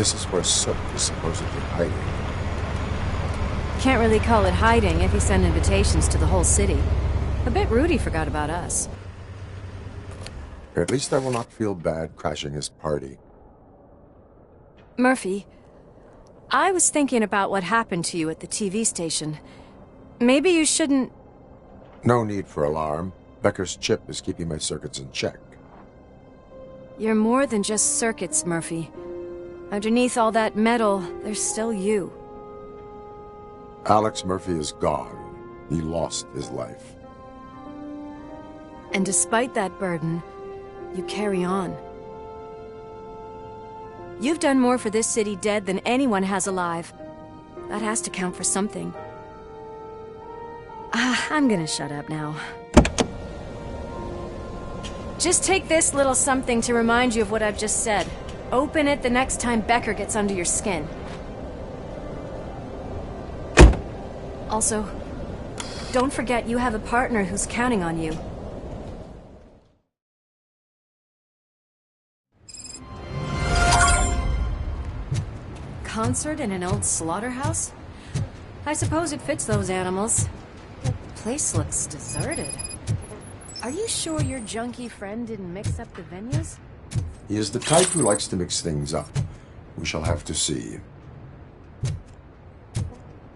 This is where Sook is supposedly hiding. Can't really call it hiding if he sent invitations to the whole city. A bit rude he forgot about us. At least I will not feel bad crashing his party. Murphy, I was thinking about what happened to you at the TV station. Maybe you shouldn't... No need for alarm. Becker's chip is keeping my circuits in check. You're more than just circuits, Murphy. Underneath all that metal, there's still you. Alex Murphy is gone. He lost his life. And despite that burden, you carry on. You've done more for this city dead than anyone has alive. That has to count for something. I'm gonna shut up now. Just take this little something to remind you of what I've just said. Open it the next time Becker gets under your skin. Also, don't forget you have a partner who's counting on you. Concert in an old slaughterhouse? I suppose it fits those animals. Place looks deserted. Are you sure your junkie friend didn't mix up the venues? He is the type who likes to mix things up. We shall have to see.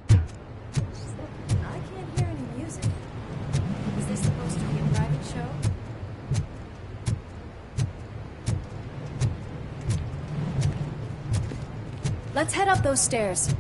I can't hear any music. Is this supposed to be a private show? Let's head up those stairs.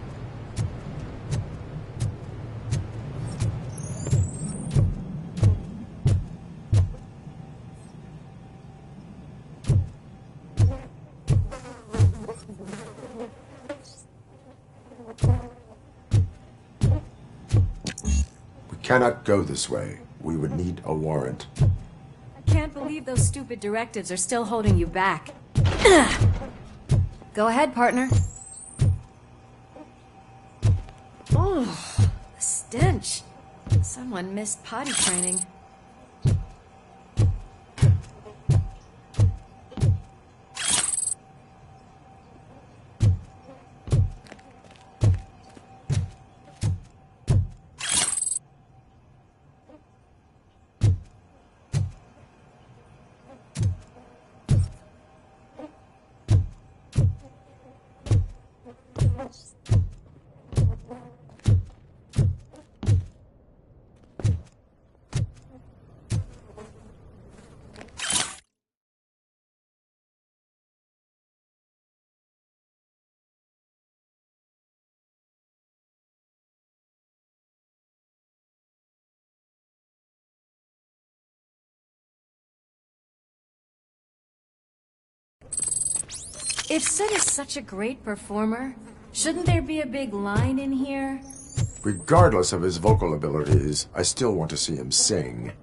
Cannot go this way. We would need a warrant. I can't believe those stupid directives are still holding you back. Go ahead, partner. Oh, the stench. Someone missed potty training. If Sid is such a great performer, shouldn't there be a big line in here? Regardless of his vocal abilities, I still want to see him sing.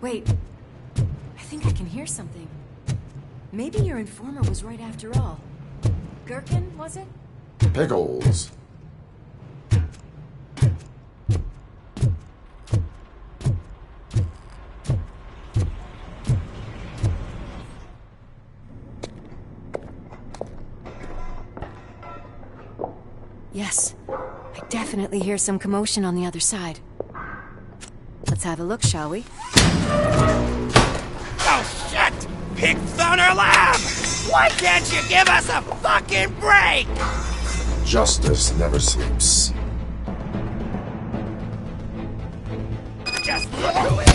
Wait, I think I can hear something. Maybe your informer was right after all. Gherkin, was it? Pickles. Yes, I definitely hear some commotion on the other side. Let's have a look, shall we? Oh, shit! Pigs on our lab! Why can't you give us a fucking break? Justice never sleeps. Just look who it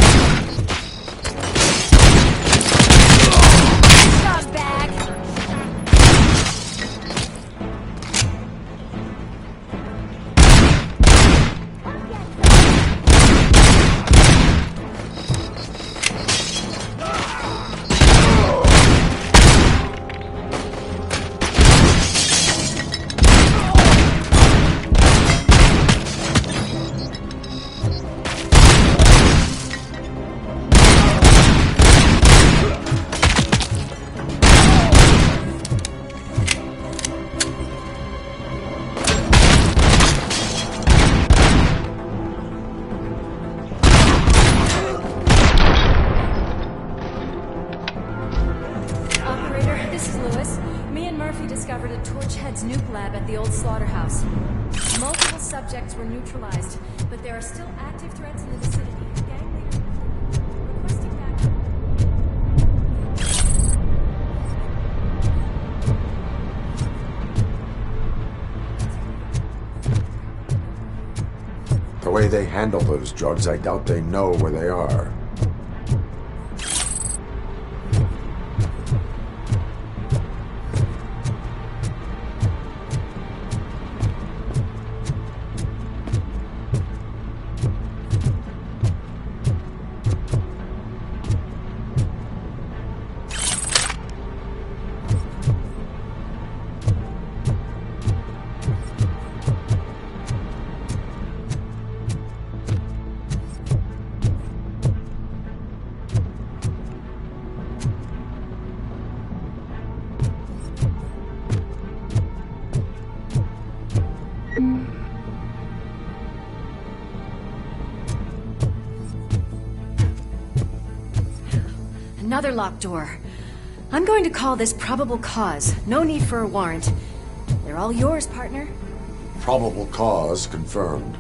Scumbag! lab at the old slaughterhouse. Multiple subjects were neutralized, but there are still active threats in the vicinity. Gang leader requesting backup. The way they handle those drugs, I doubt they know where they are. Another locked door. I'm going to call this probable cause. No need for a warrant. They're all yours, partner. Probable cause confirmed.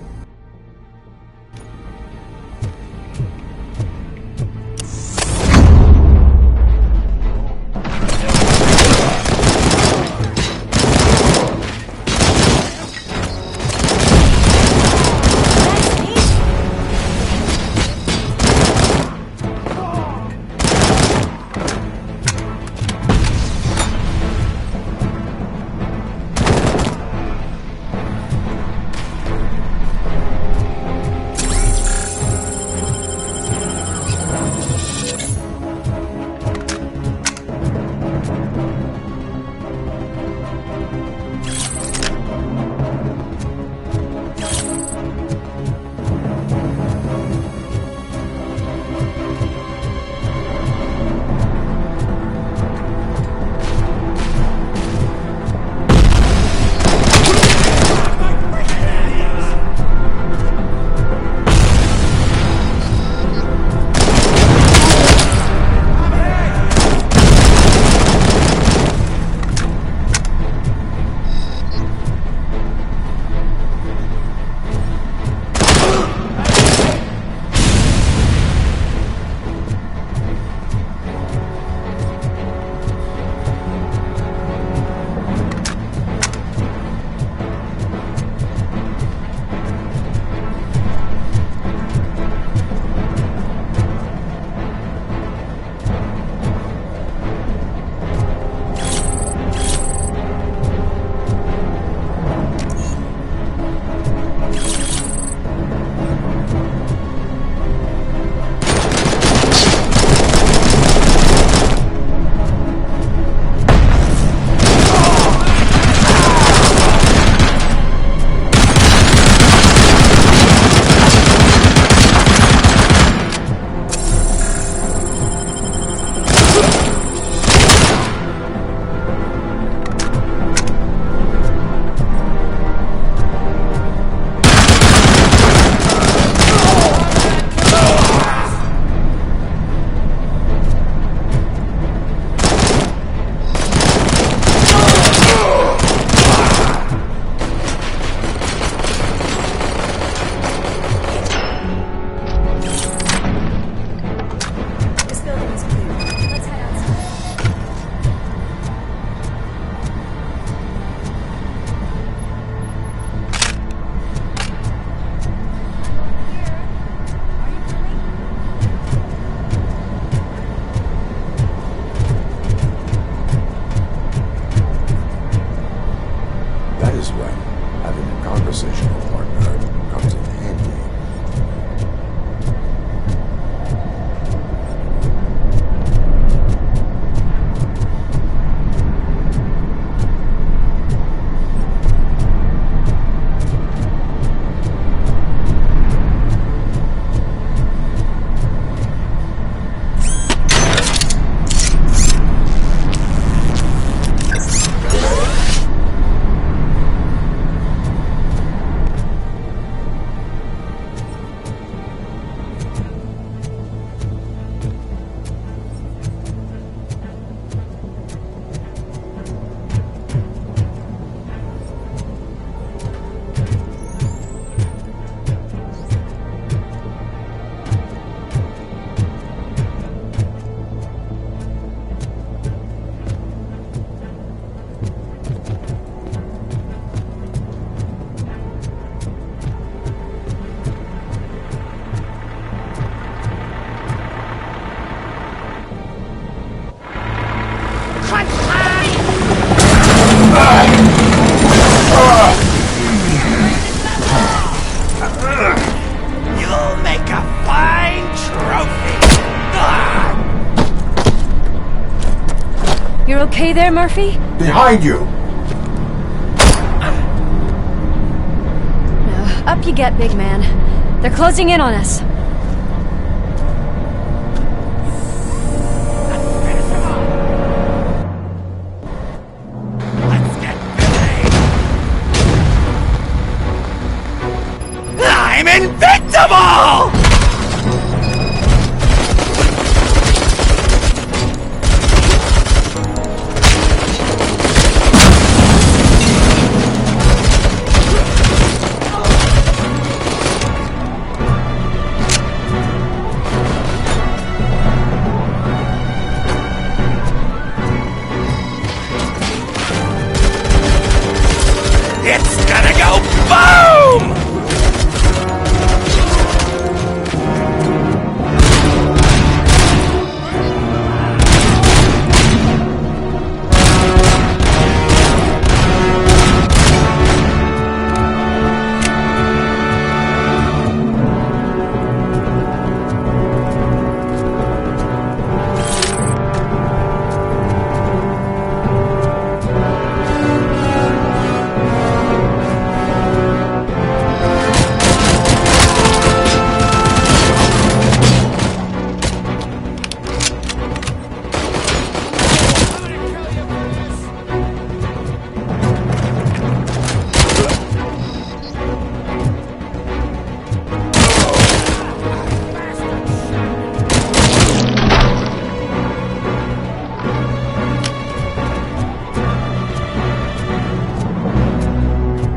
okay there, Murphy? Behind you! Up you get, big man. They're closing in on us. Let's get busy! I'm invincible! It's gonna go boom!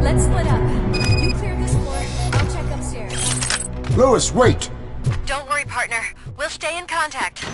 Let's split up. You clear this floor. I'll check upstairs. Lewis, wait! Don't worry, partner. We'll stay in contact.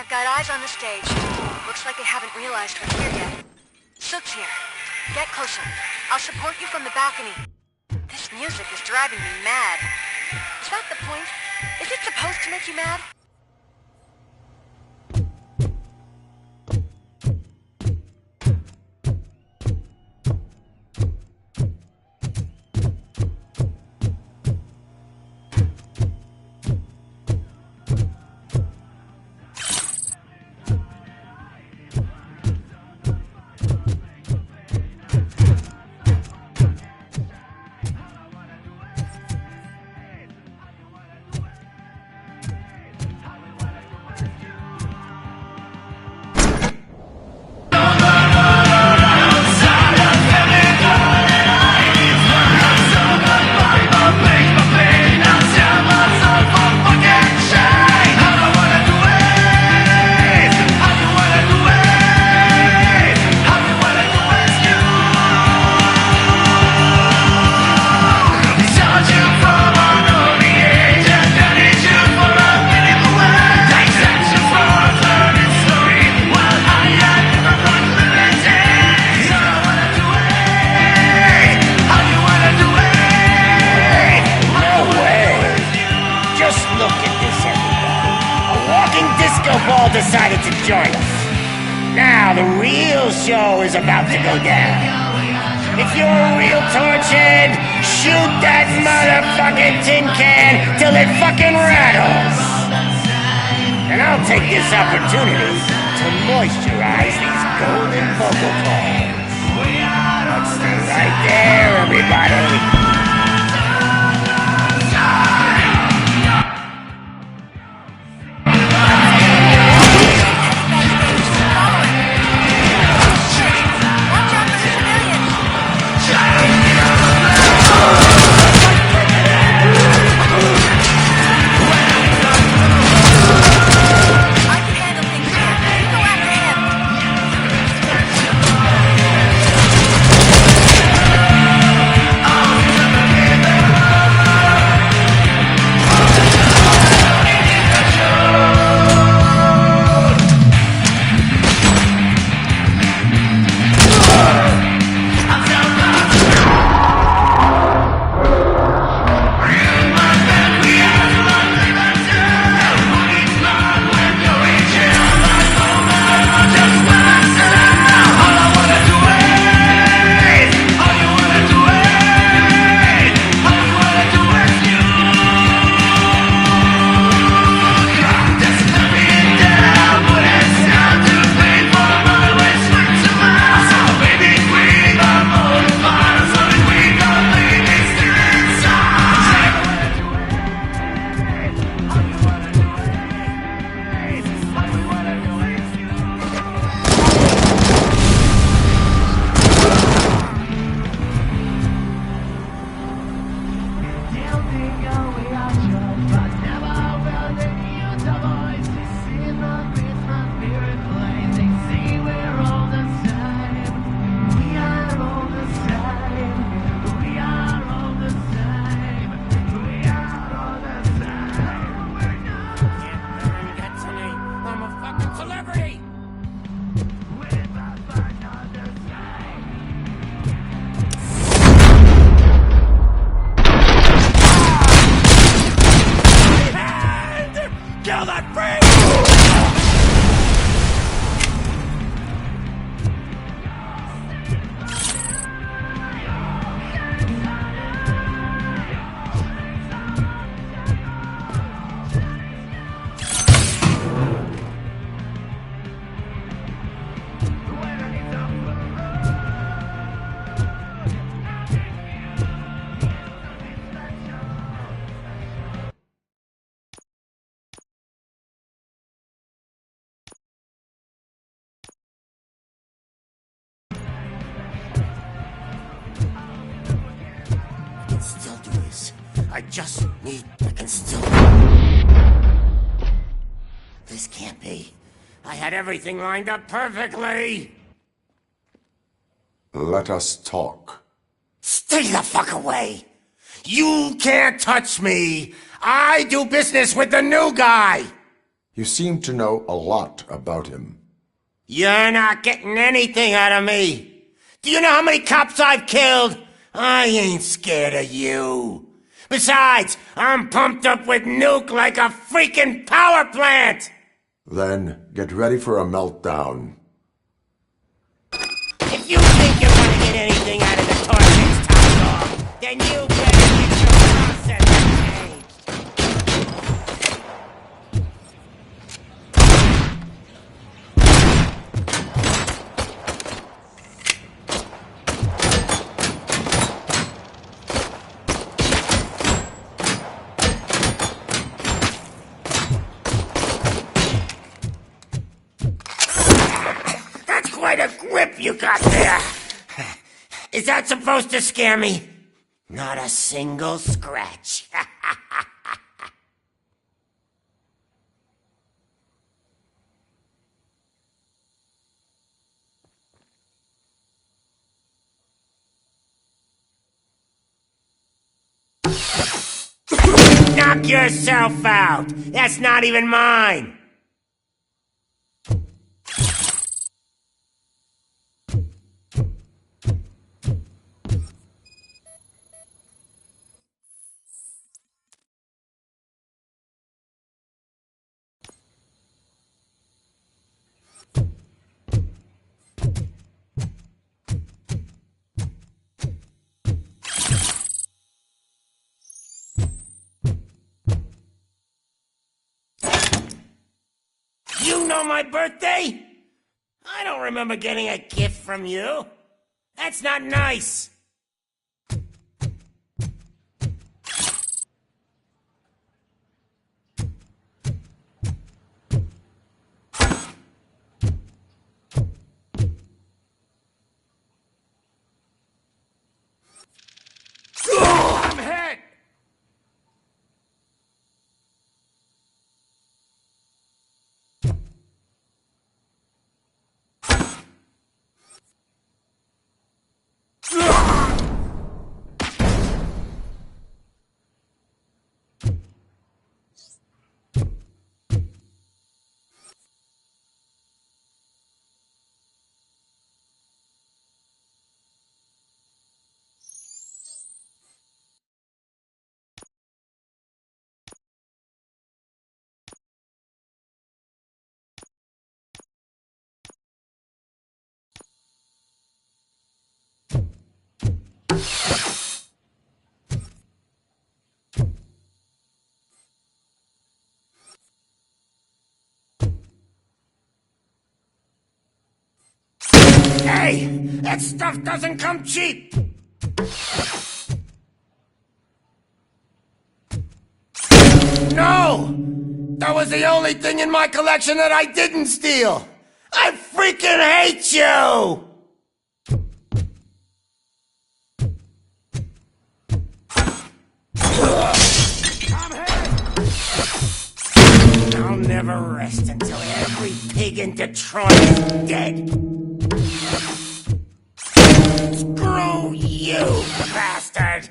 Got eyes on the stage. Looks like they haven't realized we're here yet. Sook's here. Get closer. I'll support you from the balcony. This music is driving me mad. Is that the point? Is it supposed to make you mad? decided to join us. Now the real show is about to go down. If you're a real torchhead, shoot that motherfucking tin can till it fucking rattles. And I'll take this opportunity to moisturize these golden vocal cords. Let's stay right there, everybody. I can still... This can't be. I had everything lined up perfectly. Let us talk. Stay the fuck away. You can't touch me. I do business with the new guy. You seem to know a lot about him. You're not getting anything out of me. Do you know how many cops I've killed? I ain't scared of you. Besides, I'm pumped up with nuke like a freaking power plant! Then, get ready for a meltdown. If you think you're gonna get anything out of the Torch's top dog, then you better get your process changed. Quite a grip you got there. Is that supposed to scare me? Not a single scratch. Knock yourself out. That's not even mine. on my birthday? I don't remember getting a gift from you. That's not nice. I'm hit! Hey, that stuff doesn't come cheap! No! That was the only thing in my collection that I didn't steal! I freaking hate you! I'll never rest until every pig in Detroit is dead. Screw you, bastard!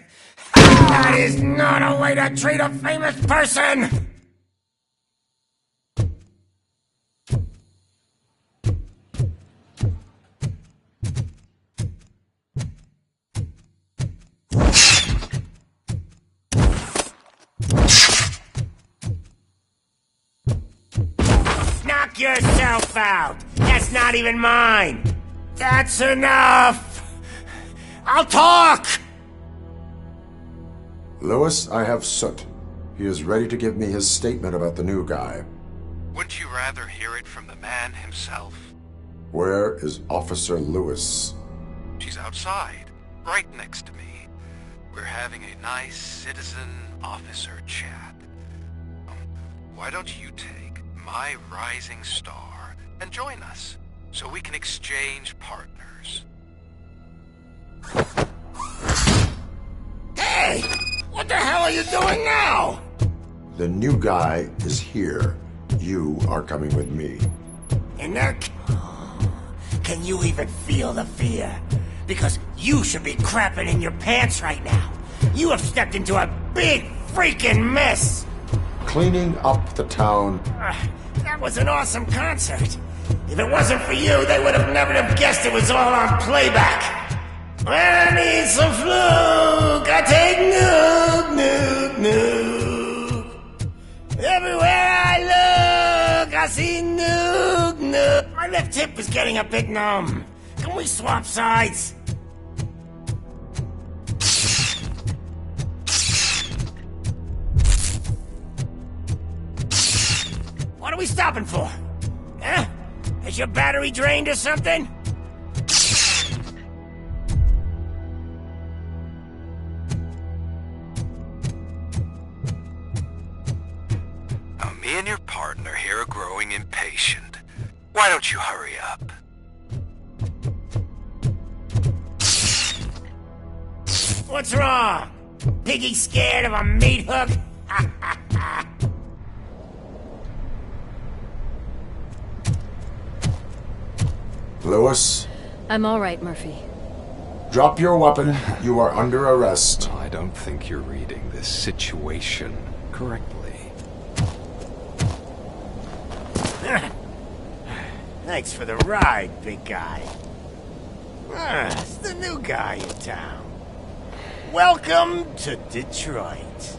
That is not a way to treat a famous person! Knock yourself out! That's not even mine! That's enough! I'll talk! Lewis, I have Soot. He is ready to give me his statement about the new guy. Wouldn't you rather hear it from the man himself? Where is Officer Lewis? She's outside, right next to me. We're having a nice citizen-officer chat. Why don't you take my rising star and join us, so we can exchange partners? Hey! What the hell are you doing now? The new guy is here. You are coming with me. And there... Can you even feel the fear? Because you should be crapping in your pants right now. You have stepped into a big freaking mess. Cleaning up the town. That was an awesome concert. If it wasn't for you, they would have never have guessed it was all on playback. When I need some fluke, I take nuke. Everywhere I look, I see nuke. My left hip is getting a bit numb. Can we swap sides? What are we stopping for? Huh? Is your battery drained or something? Now, me and your partner here are growing impatient. Why don't you hurry up? What's wrong? Piggy scared of a meat hook? Lewis, I'm all right, Murphy. drop your weapon. You are under arrest. I don't think you're reading this situation correctly. Thanks for the ride, big guy. It's the new guy in town. Welcome to Detroit.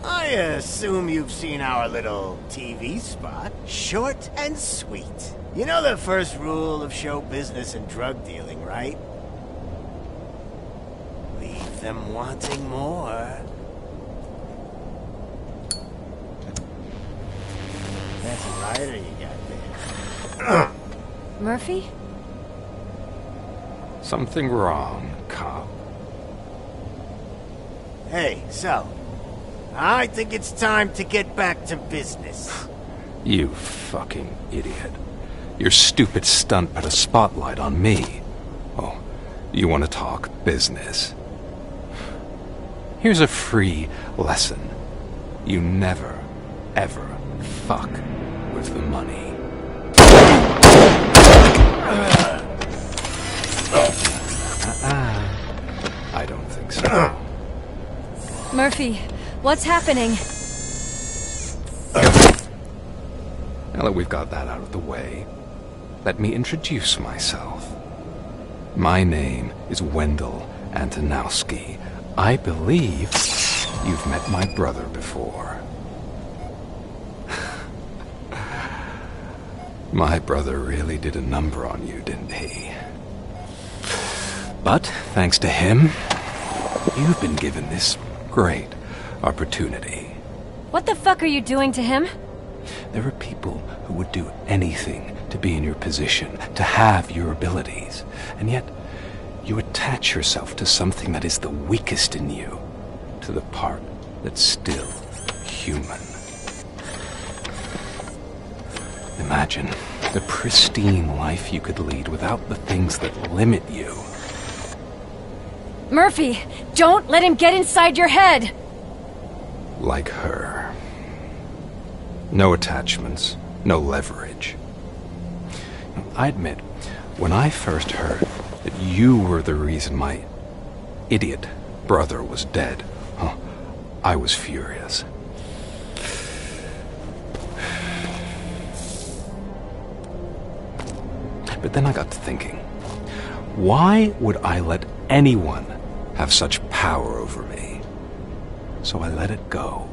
I assume you've seen our little TV spot. Short and sweet. You know the first rule of show business and drug dealing, right? Leave them wanting more. That's a rider you got there. Murphy? Something wrong, cop. Hey, so, I think it's time to get back to business. You fucking idiot. Your stupid stunt put a spotlight on me. Oh, you want to talk business? Here's a free lesson. You never, ever fuck with the money. I don't think so. Murphy, what's happening? Now that we've got that out of the way, let me introduce myself. My name is Wendell Antonowski. I believe you've met my brother before. My brother really did a number on you, didn't he? But, thanks to him, you've been given this great opportunity. What the fuck are you doing to him? There are people who would do anything to be in your position, to have your abilities, and yet you attach yourself to something that is the weakest in you, to the part that's still human. Imagine the pristine life you could lead without the things that limit you. Murphy, don't let him get inside your head! Like her. No attachments, no leverage. I admit, when I first heard that you were the reason my idiot brother was dead, I was furious. But then I got to thinking, why would I let anyone have such power over me? So I let it go.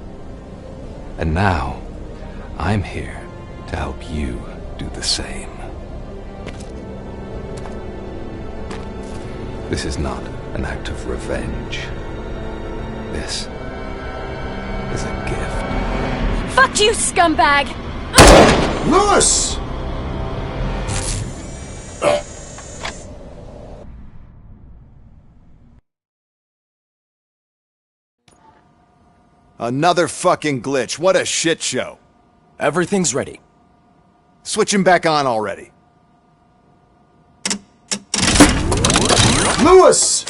And now, I'm here to help you do the same. This is not an act of revenge. This is a gift. Fuck you, scumbag! Lewis! Another fucking glitch. What a shit show. Everything's ready. Switch him back on already. Lewis!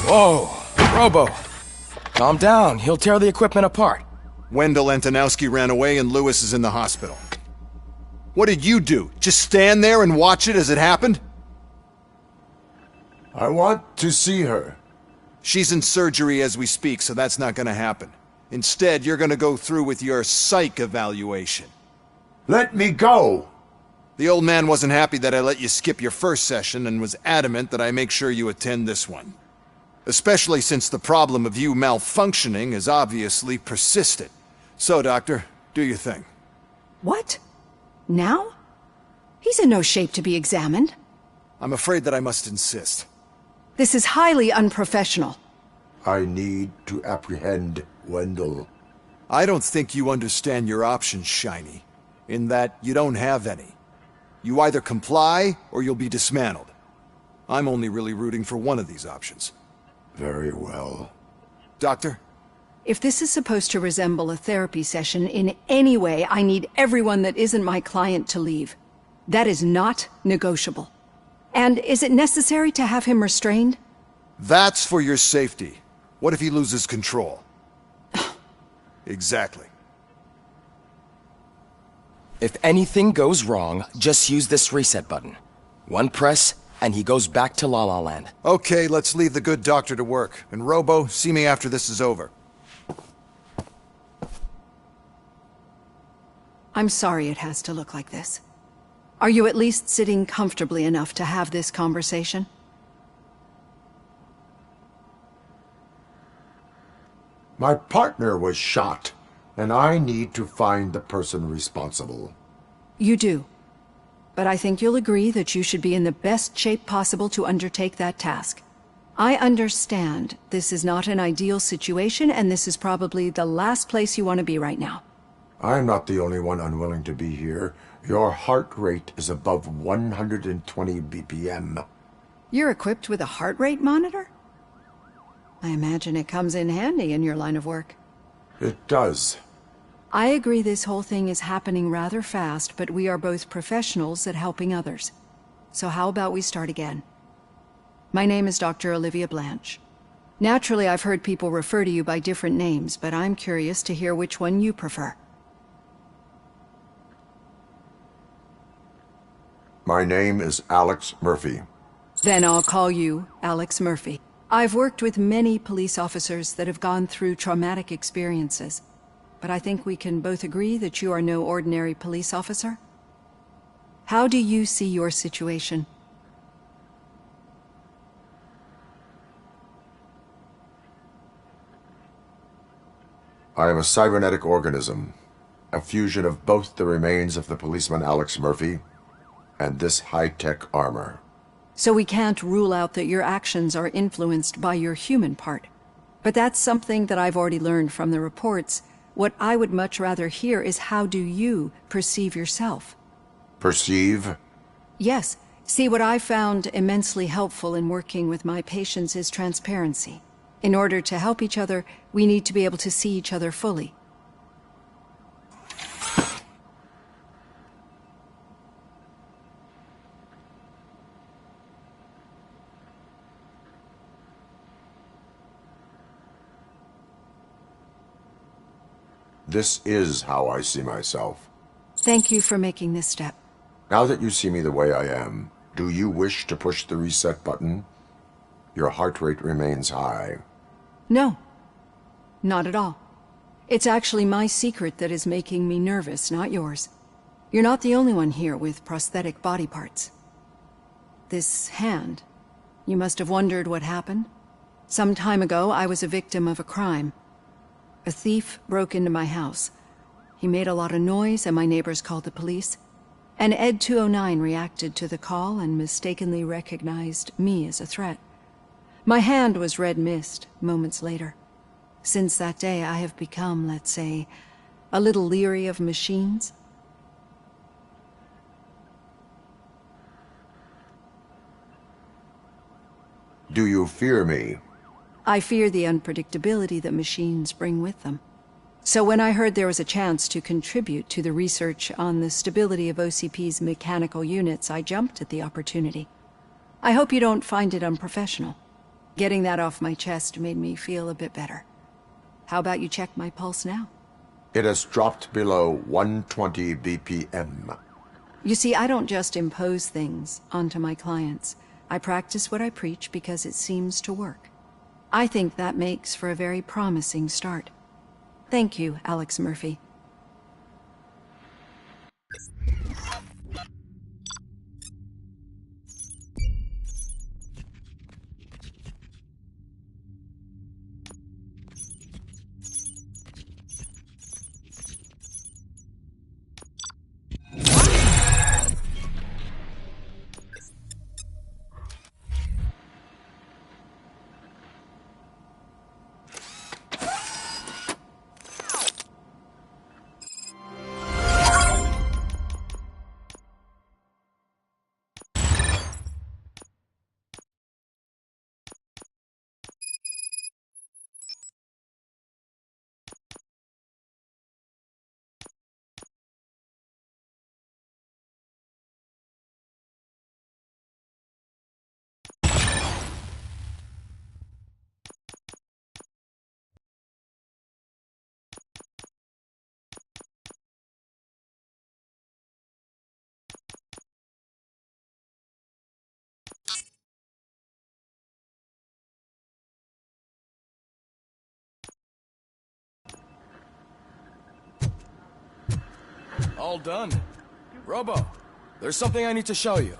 Whoa, Robo. Calm down. He'll tear the equipment apart. Wendell Antonowski ran away and Lewis is in the hospital. What did you do? Just stand there and watch it as it happened? I want to see her. She's in surgery as we speak, so that's not gonna happen. Instead, you're gonna go through with your psych evaluation. Let me go! The old man wasn't happy that I let you skip your first session and was adamant that I make sure you attend this one. Especially since the problem of you malfunctioning is obviously persistent. So, Doctor, do your thing. What? Now? He's in no shape to be examined. I'm afraid that I must insist. This is highly unprofessional. I need to apprehend Wendell. I don't think you understand your options, Shiny. In that you don't have any. You either comply, or you'll be dismantled. I'm only really rooting for one of these options. Very well. Doctor? If this is supposed to resemble a therapy session in any way, I need everyone that isn't my client to leave. That is not negotiable. And is it necessary to have him restrained? That's for your safety. What if he loses control? Exactly. If anything goes wrong, just use this reset button. One press, and he goes back to La La Land. Okay, let's leave the good doctor to work. And Robo, see me after this is over. I'm sorry it has to look like this. Are you at least sitting comfortably enough to have this conversation? My partner was shot, and I need to find the person responsible. You do. But I think you'll agree that you should be in the best shape possible to undertake that task. I understand this is not an ideal situation, and this is probably the last place you want to be right now. I'm not the only one unwilling to be here. Your heart rate is above 120 BPM. You're equipped with a heart rate monitor? I imagine it comes in handy in your line of work. It does. I agree this whole thing is happening rather fast, but we are both professionals at helping others. So how about we start again? My name is Dr. Olivia Blanche. Naturally, I've heard people refer to you by different names, but I'm curious to hear which one you prefer. My name is Alex Murphy. Then I'll call you Alex Murphy. I've worked with many police officers that have gone through traumatic experiences, but I think we can both agree that you are no ordinary police officer. How do you see your situation? I am a cybernetic organism, a fusion of both the remains of the policeman Alex Murphy and this high-tech armor. So we can't rule out that your actions are influenced by your human part. But that's something that I've already learned from the reports. What I would much rather hear is how do you perceive yourself? Perceive? Yes. See, what I found immensely helpful in working with my patients is transparency. In order to help each other, we need to be able to see each other fully. This is how I see myself. Thank you for making this step. Now that you see me the way I am, do you wish to push the reset button? Your heart rate remains high. No, not at all. It's actually my secret that is making me nervous, not yours. You're not the only one here with prosthetic body parts. This hand, you must have wondered what happened. Some time ago, I was a victim of a crime. A thief broke into my house. He made a lot of noise and my neighbors called the police. And Ed 209 reacted to the call and mistakenly recognized me as a threat. My hand was red mist moments later. Since that day, I have become, let's say, a little leery of machines. Do you fear me? I fear the unpredictability that machines bring with them. So when I heard there was a chance to contribute to the research on the stability of OCP's mechanical units, I jumped at the opportunity. I hope you don't find it unprofessional. Getting that off my chest made me feel a bit better. How about you check my pulse now? It has dropped below 120 BPM. You see, I don't just impose things onto my clients. I practice what I preach because it seems to work. I think that makes for a very promising start. Thank you, Alex Murphy. All done. Robo, there's something I need to show you.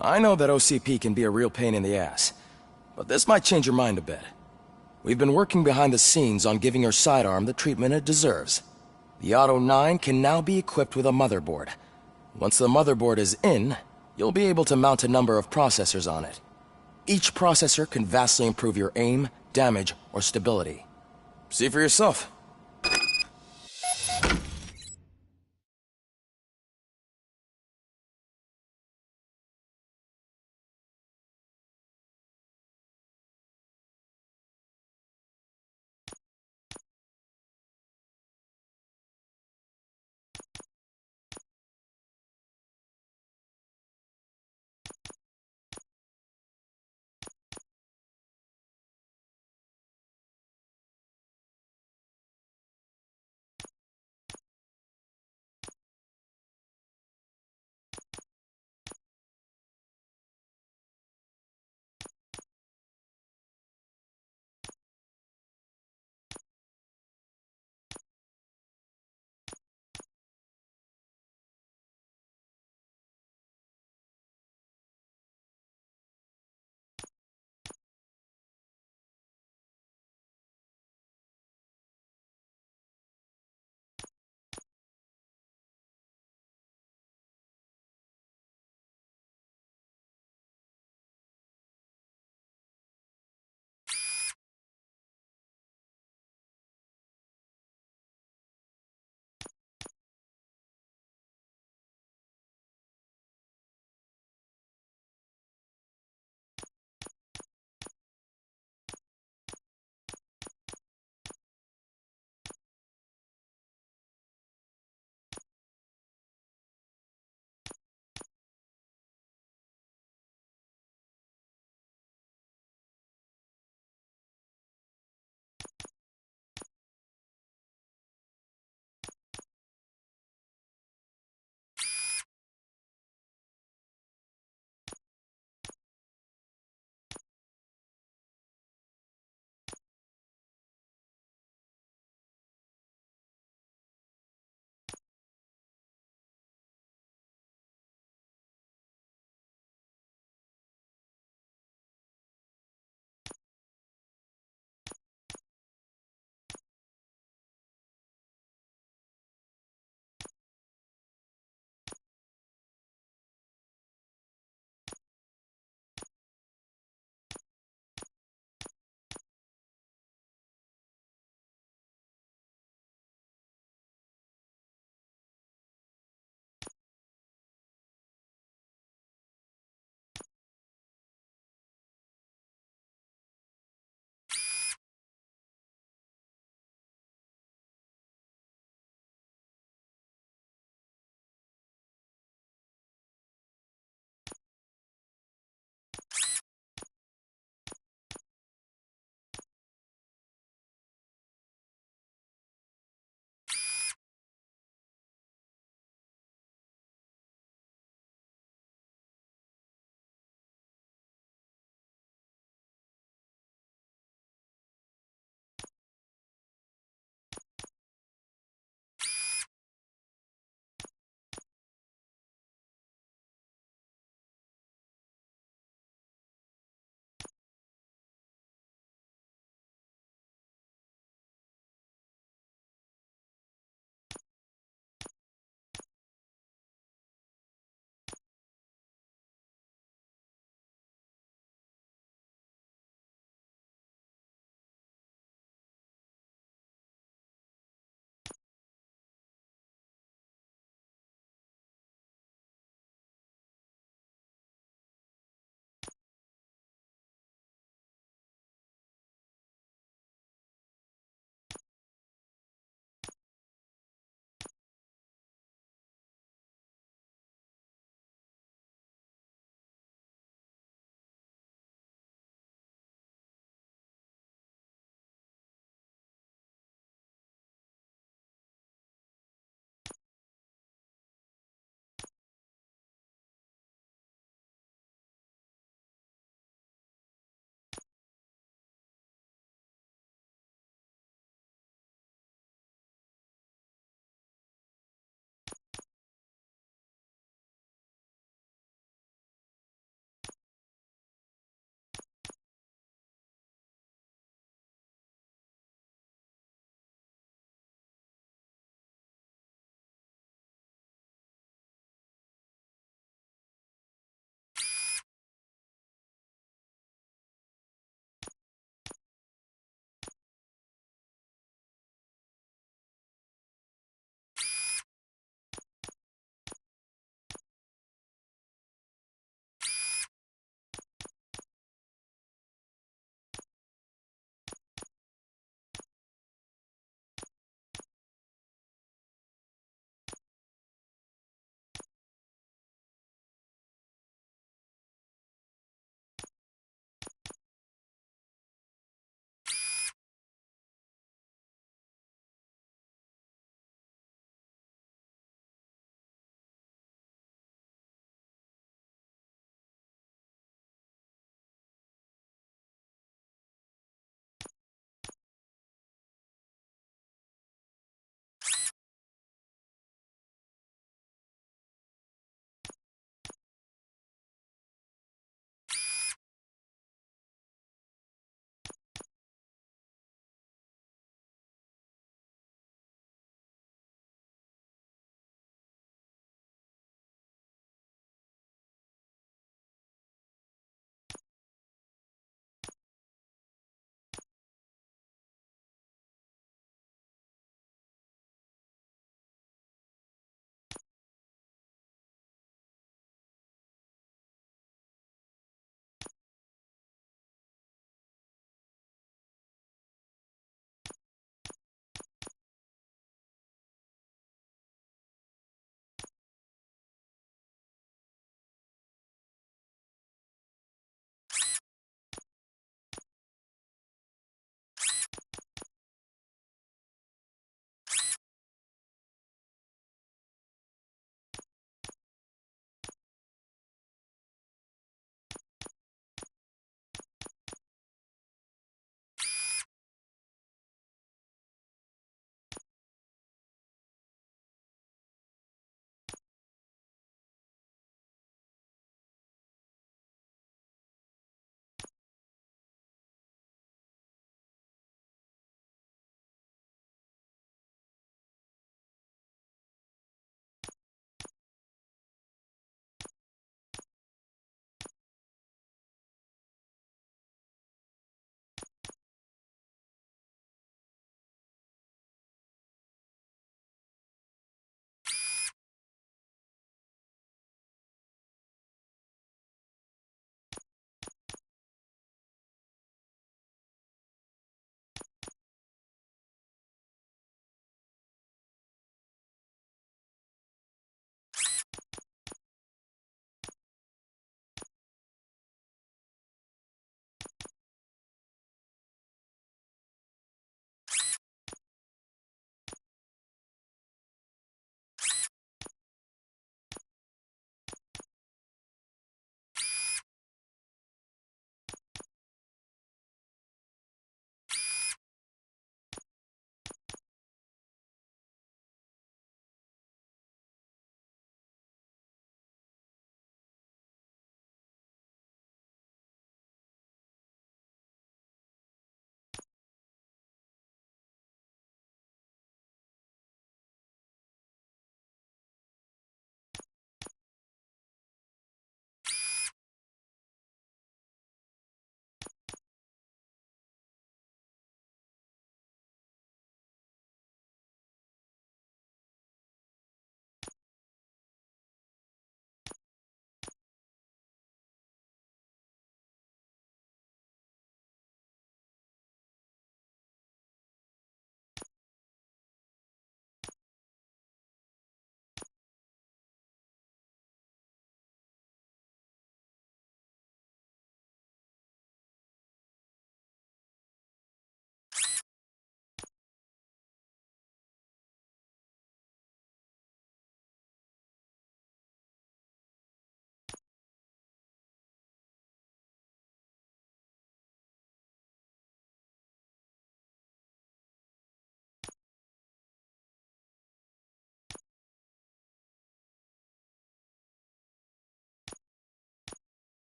I know that OCP can be a real pain in the ass, but this might change your mind a bit. We've been working behind the scenes on giving your sidearm the treatment it deserves. The Auto 9 can now be equipped with a motherboard. Once the motherboard is in, you'll be able to mount a number of processors on it. Each processor can vastly improve your aim, damage or stability. See for yourself.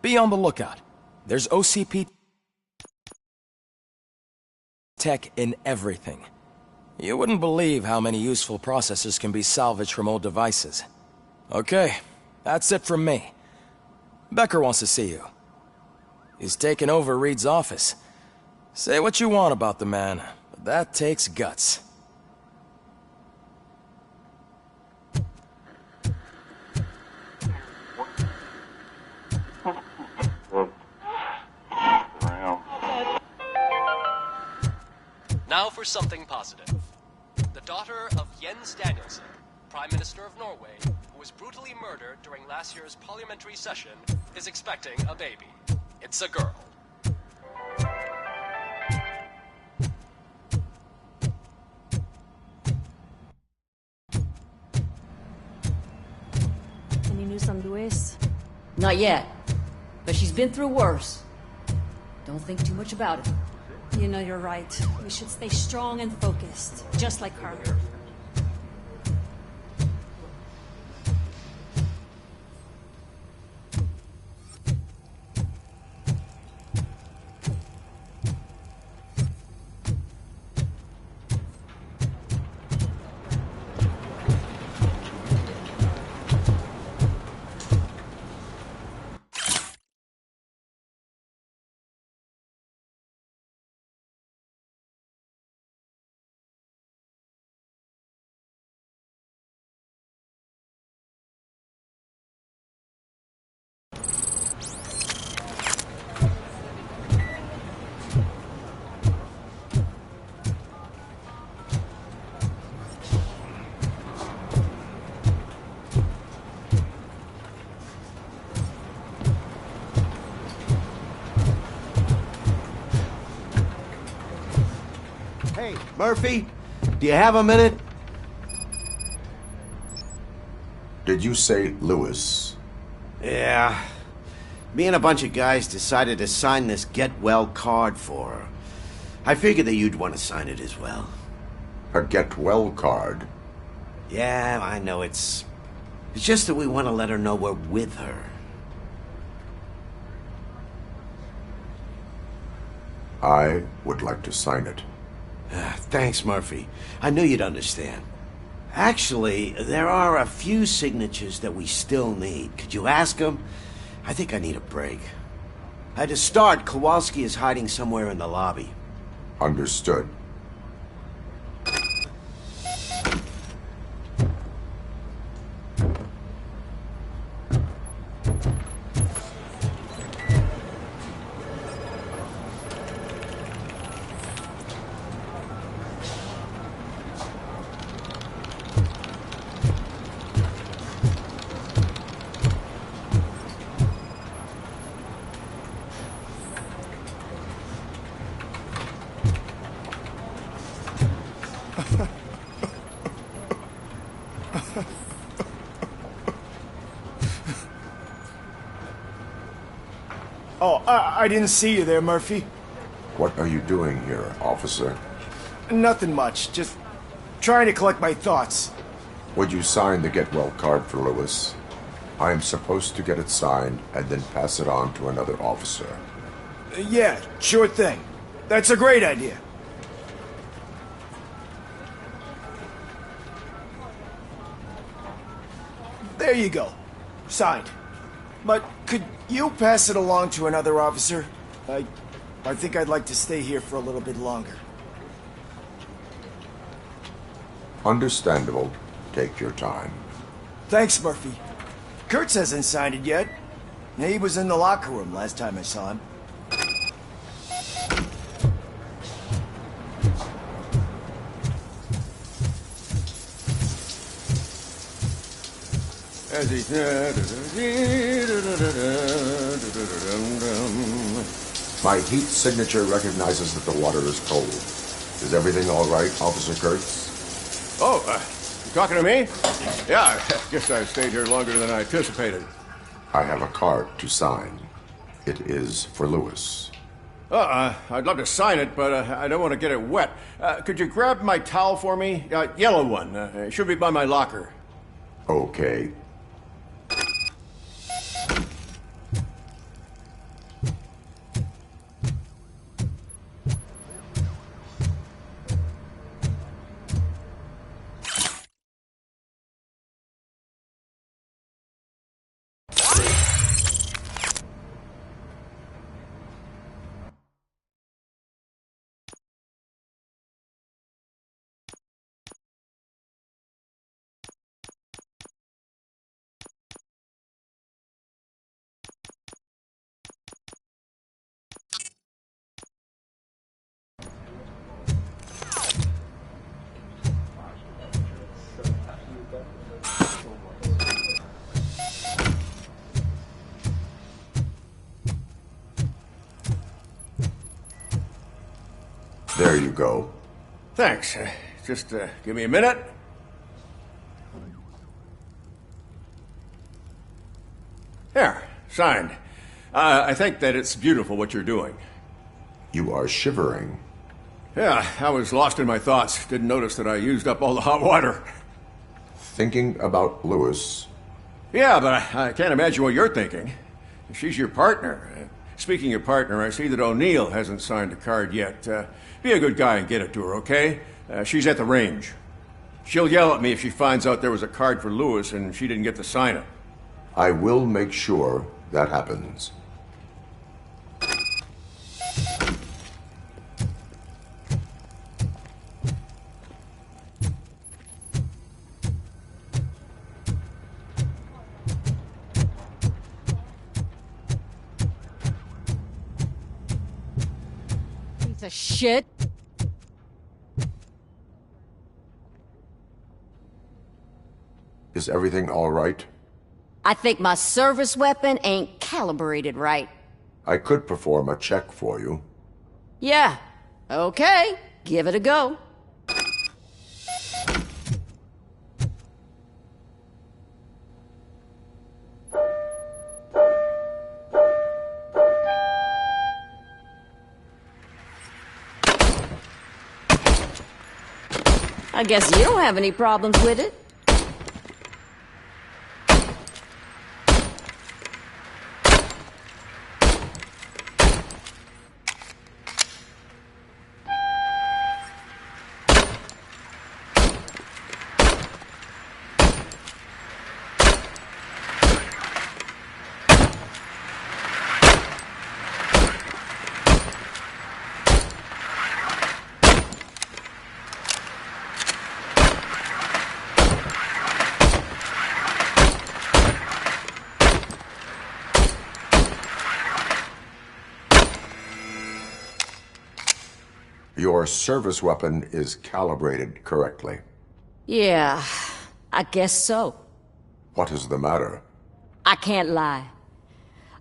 Be on the lookout. There's OCP tech in everything. You wouldn't believe how many useful processors can be salvaged from old devices. Okay, that's it from me. Becker wants to see you. He's taken over Reed's office. Say what you want about the man, but that takes guts. Now for something positive. The daughter of Jens Danielson, Prime Minister of Norway, who was brutally murdered during last year's parliamentary session, is expecting a baby. It's a girl. Any news on Luis? Not yet. But she's been through worse. Don't think too much about it. You know you're right. We should stay strong and focused, just like Carter. Hey, Murphy, do you have a minute? Did you say Lewis? Yeah. Me and a bunch of guys decided to sign this get well card for her. I figured that you'd want to sign it as well. A get well card? Yeah, I know it's just that we want to let her know we're with her. I would like to sign it. Thanks, Murphy. I knew you'd understand. Actually, there are a few signatures that we still need. Could you ask them? I think I need a break. To start, Kowalski is hiding somewhere in the lobby. Understood. Oh, I didn't see you there, Murphy. What are you doing here, officer? Nothing much, just trying to collect my thoughts. Would you sign the get well card for Lewis? I am supposed to get it signed and then pass it on to another officer. Yeah, sure thing. That's a great idea. There you go. Signed. But could you pass it along to another officer? I think I'd like to stay here for a little bit longer. Understandable. Take your time. Thanks, Murphy. Kurtz hasn't signed it yet. He was in the locker room last time I saw him. My heat signature recognizes that the water is cold. Is everything all right, Officer Kurtz? Oh, you talking to me? Yeah, I guess I stayed here longer than I anticipated. I have a card to sign. It is for Lewis. I'd love to sign it, but I don't want to get it wet. Could you grab my towel for me? Yellow one. It should be by my locker. Okay. There you go. Thanks. Just give me a minute. There, signed. I think that it's beautiful what you're doing. You are shivering. Yeah, I was lost in my thoughts. Didn't notice that I used up all the hot water. Thinking about Lewis. Yeah, but I can't imagine what you're thinking. She's your partner. Speaking of partner, I see that O'Neill hasn't signed a card yet. Be a good guy and get it to her, okay? She's at the range. She'll yell at me if she finds out there was a card for Lewis and she didn't get to sign it. I will make sure that happens. Piece of shit. Is everything all right? I think my service weapon ain't calibrated right. I could perform a check for you. Yeah. Okay. Give it a go. I guess you don't have any problems with it. Your service weapon is calibrated correctly. Yeah, I guess so. What is the matter? I can't lie.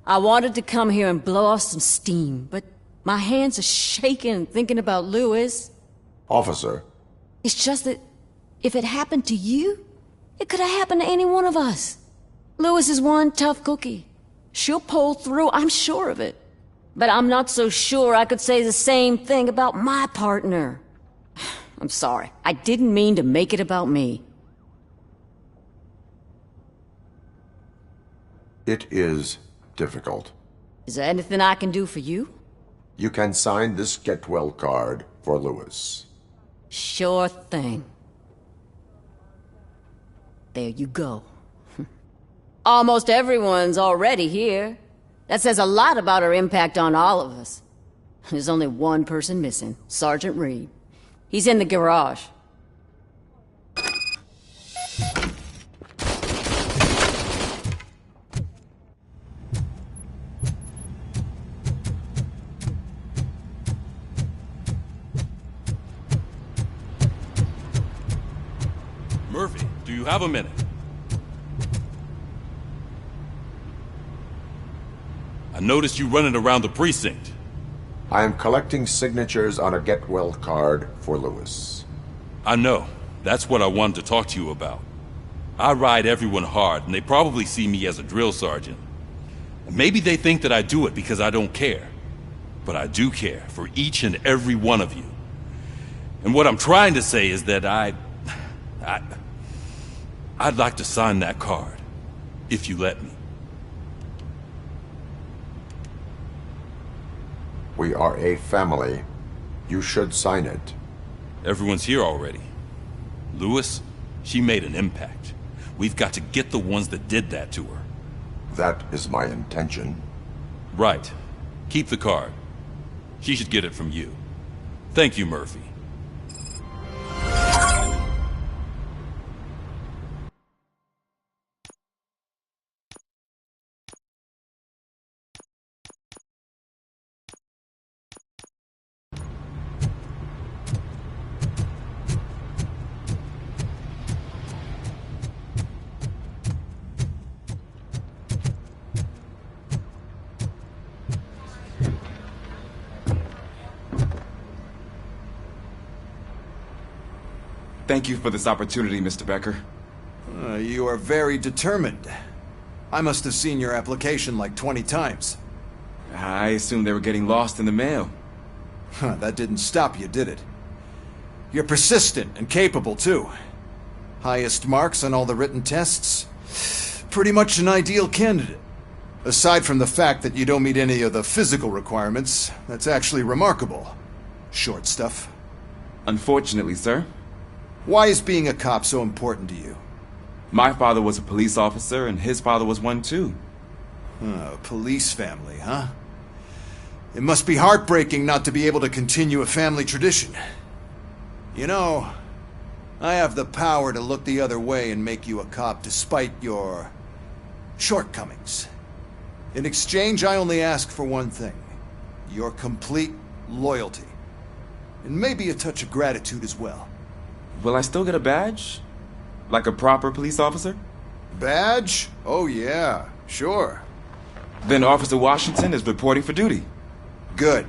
I wanted to come here and blow off some steam, but my hands are shaking thinking about Lewis. Officer. It's just that if it happened to you, it could have happened to any one of us. Lewis is one tough cookie. She'll pull through, I'm sure of it. But I'm not so sure I could say the same thing about my partner. I'm sorry. I didn't mean to make it about me. It is difficult. Is there anything I can do for you? You can sign this get well card for Lewis. Sure thing. There you go. Almost everyone's already here. That says a lot about her impact on all of us. There's only one person missing, Sergeant Reed. He's in the garage. Murphy, do you have a minute? I noticed you running around the precinct. I am collecting signatures on a get well card for Lewis. I know. That's what I wanted to talk to you about. I ride everyone hard, and they probably see me as a drill sergeant. Maybe they think that I do it because I don't care. But I do care for each and every one of you. And what I'm trying to say is that I'd like to sign that card, if you let me. We are a family. You should sign it. Everyone's here already. Lewis, she made an impact. We've got to get the ones that did that to her. That is my intention. Right. Keep the card. She should get it from you. Thank you, Murphy. Thank you for this opportunity, Mr. Becker. You are very determined. I must have seen your application like 20 times. I assumed they were getting lost in the mail. That didn't stop you, did it? You're persistent and capable, too. Highest marks on all the written tests. Pretty much an ideal candidate. Aside from the fact that you don't meet any of the physical requirements, that's actually remarkable. Short stuff. Unfortunately, sir. Why is being a cop so important to you? My father was a police officer, and his father was one, too. A police family, huh? It must be heartbreaking not to be able to continue a family tradition. You know, I have the power to look the other way and make you a cop despite your shortcomings. In exchange, I only ask for one thing. Your complete loyalty. And maybe a touch of gratitude as well. Will I still get a badge? Like a proper police officer? Badge? Oh yeah, sure. Then Officer Washington is reporting for duty. Good.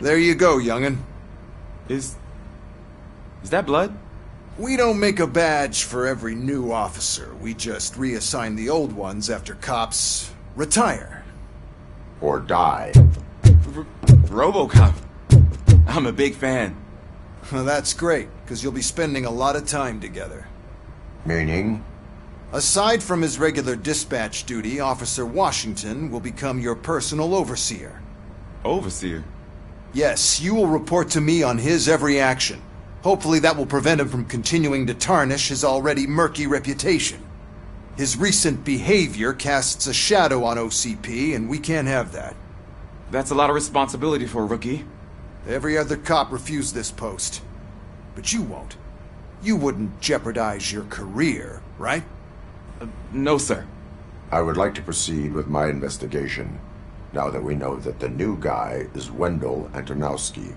There you go, young'un. Is that blood? We don't make a badge for every new officer. We just reassign the old ones after cops retire. Or die. RoboCop. I'm a big fan. Well, that's great, because you'll be spending a lot of time together. Meaning? Aside from his regular dispatch duty, Officer Washington will become your personal overseer. Overseer? Yes, you will report to me on his every action. Hopefully that will prevent him from continuing to tarnish his already murky reputation. His recent behavior casts a shadow on OCP, and we can't have that. That's a lot of responsibility for a rookie. Every other cop refused this post. But you won't. You wouldn't jeopardize your career, right? No, sir. I would like to proceed with my investigation, now that we know that the new guy is Wendell Antonowski.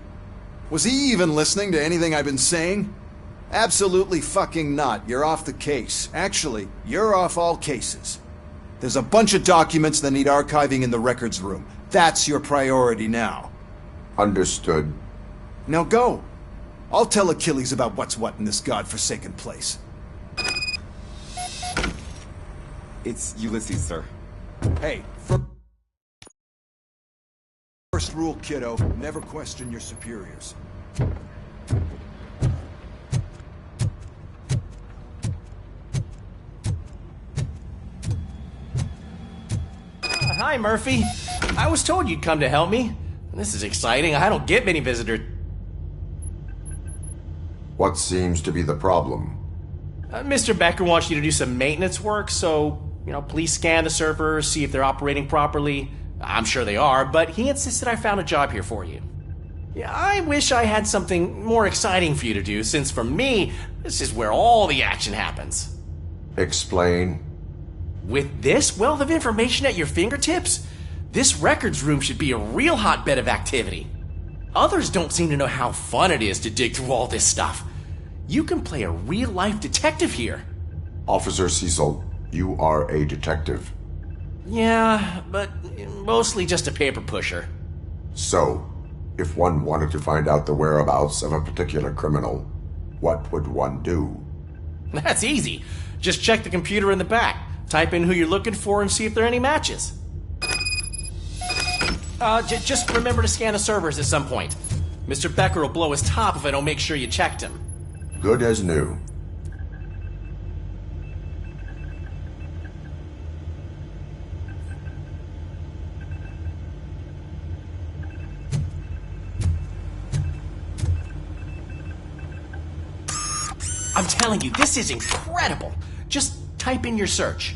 Was he even listening to anything I've been saying? Absolutely fucking not. You're off the case. Actually, you're off all cases. There's a bunch of documents that need archiving in the records room. That's your priority now. Understood. Now go. I'll tell Achilles about what's what in this godforsaken place. It's Ulysses, sir. Hey, first rule, kiddo, never question your superiors. Hi, Murphy. I was told you'd come to help me. This is exciting. I don't get many visitors. What seems to be the problem? Mr. Becker wants you to do some maintenance work, so, please scan the servers, see if they're operating properly. I'm sure they are, but he insisted I found a job here for you. Yeah, I wish I had something more exciting for you to do, since for me, this is where all the action happens. Explain. With this wealth of information at your fingertips, this records room should be a real hotbed of activity. Others don't seem to know how fun it is to dig through all this stuff. You can play a real-life detective here. Officer Cecil, you are a detective. Yeah, but mostly just a paper pusher. So, if one wanted to find out the whereabouts of a particular criminal, what would one do? That's easy. Just check the computer in the back, type in who you're looking for, and see if there are any matches. Just remember to scan the servers at some point. Mr. Becker will blow his top if I don't make sure you checked him. Good as new. I'm telling you, this is incredible. Just type in your search.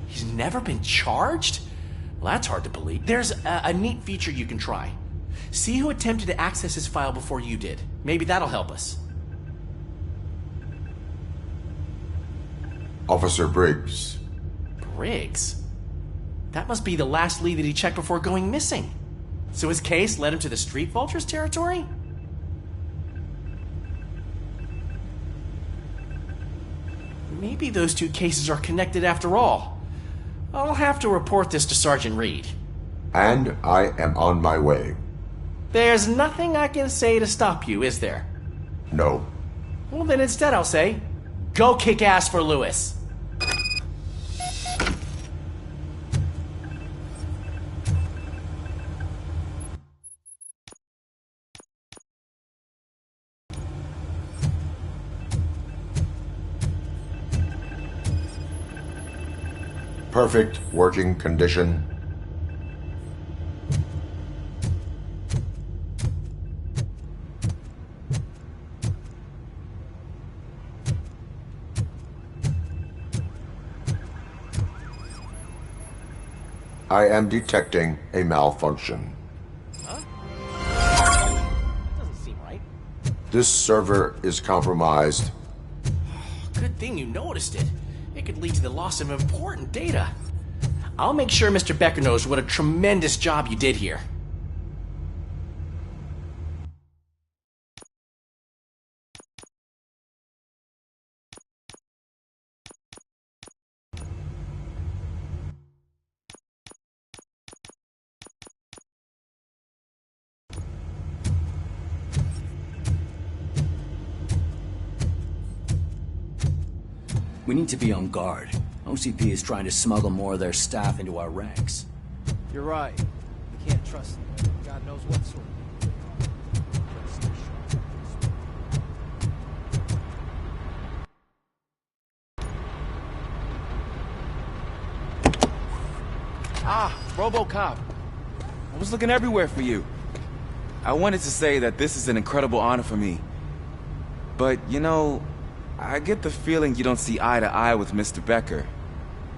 He's never been charged? Well, that's hard to believe. There's a neat feature you can try. See who attempted to access his file before you did. Maybe that'll help us. Officer Briggs. Briggs? That must be the last lead that he checked before going missing. So his case led him to the Street Vultures territory? Maybe those two cases are connected after all. I'll have to report this to Sergeant Reed. And I am on my way. There's nothing I can say to stop you, is there? No. Well, then instead I'll say, go kick ass for Lewis. Perfect working condition. I am detecting a malfunction. Huh? Doesn't seem right. This server is compromised. Good thing you noticed it. It could lead to the loss of important data. I'll make sure Mr. Becker knows what a tremendous job you did here. We need to be on guard. OCP is trying to smuggle more of their staff into our ranks. You're right. We can't trust them. God knows what sort Ah, RoboCop. I was looking everywhere for you. I wanted to say that this is an incredible honor for me. But, you know, I get the feeling you don't see eye to eye with Mr. Becker.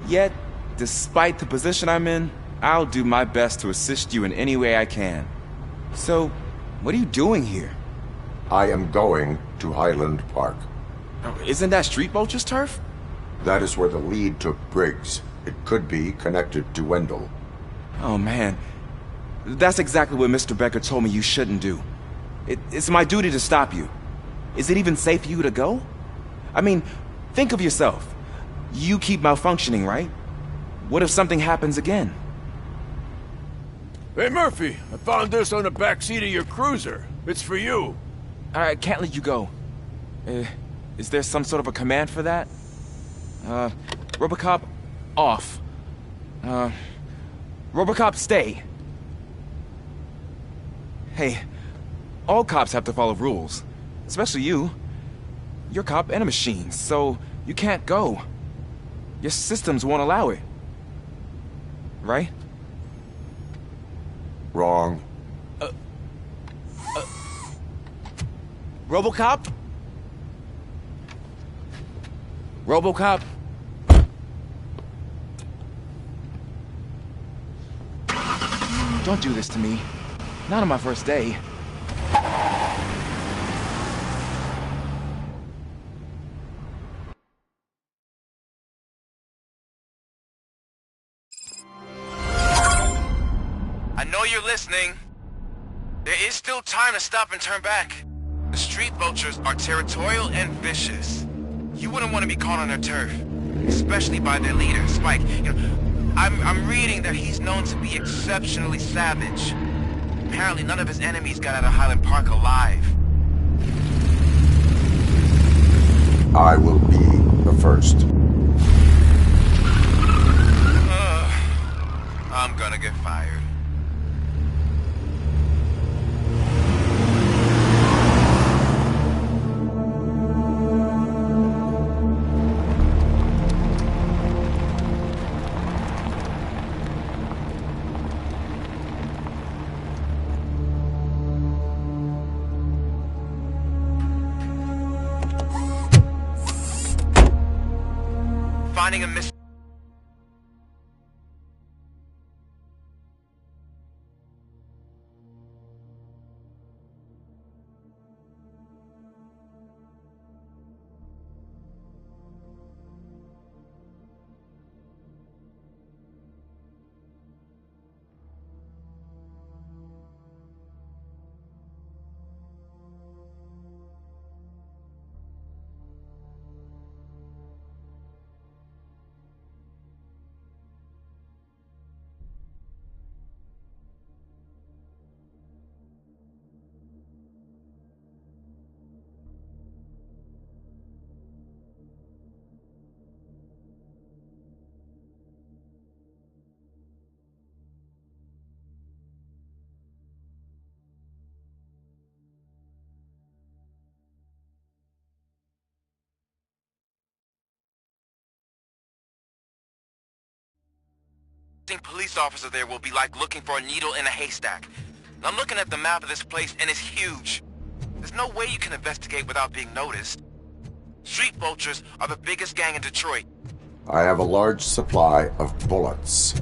Yet, despite the position I'm in, I'll do my best to assist you in any way I can. So, what are you doing here? I am going to Highland Park. Oh, isn't that Street Vulture's turf? That is where the lead took Briggs. It could be connected to Wendell. Oh man, that's exactly what Mr. Becker told me you shouldn't do. It's my duty to stop you. Is it even safe for you to go? I mean, think of yourself. You keep malfunctioning, right? What if something happens again? Hey, Murphy, I found this on the back seat of your cruiser. It's for you. I can't let you go. Is there some sort of a command for that? RoboCop, off. RoboCop, stay. Hey, all cops have to follow rules. Especially you. You're a cop and a machine, so you can't go. Your systems won't allow it. Right? Wrong. RoboCop? RoboCop? Don't do this to me. Not on my first day. I know you're listening. There is still time to stop and turn back. The street vultures are territorial and vicious. You wouldn't want to be caught on their turf, especially by their leader, Spike. You know, I'm reading that he's known to be exceptionally savage. Apparently none of his enemies got out of Highland Park alive. I will be the first. I'm gonna get fired. Finding a mission. existing police officer there will be like looking for a needle in a haystack. And I'm looking at the map of this place, and it's huge. There's no way you can investigate without being noticed. Street vultures are the biggest gang in Detroit. I have a large supply of bullets.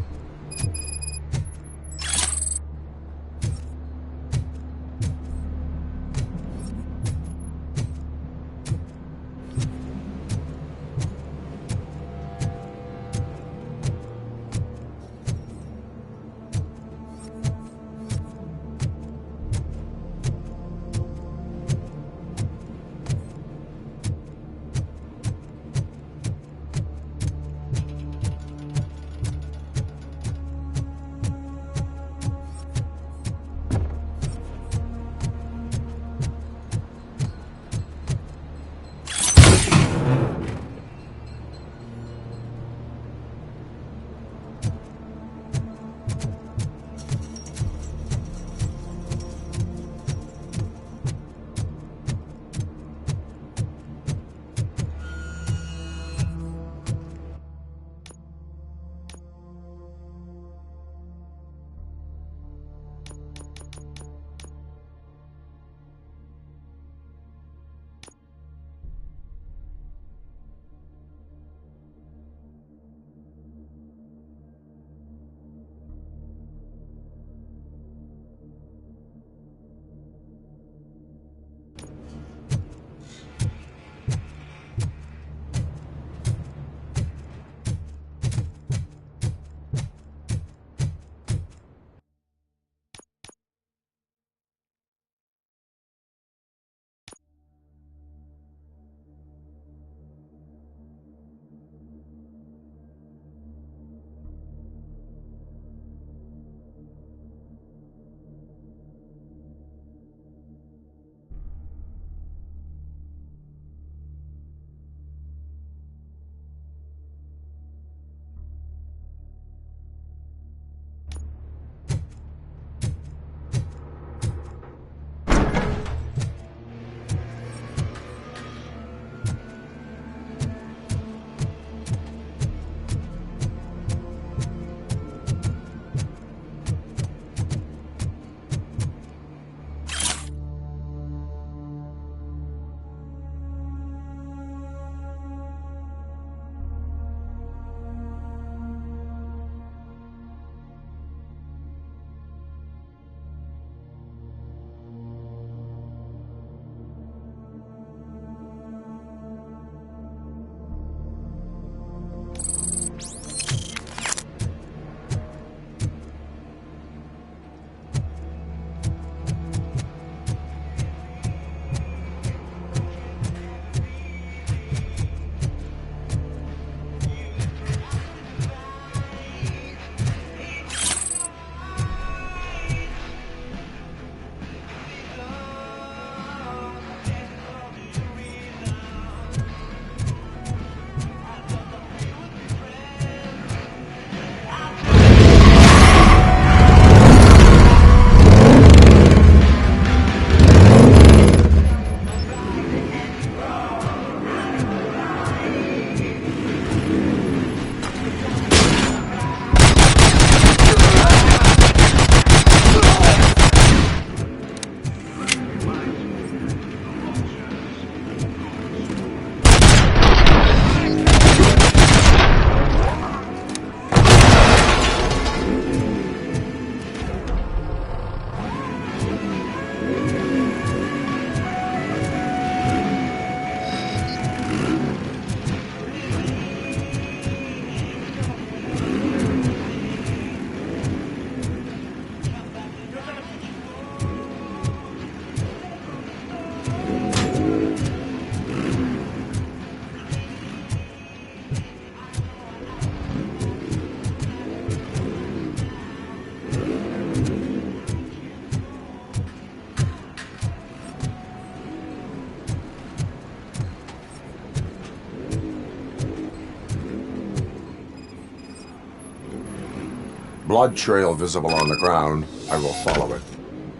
Blood trail visible on the ground. I will follow it.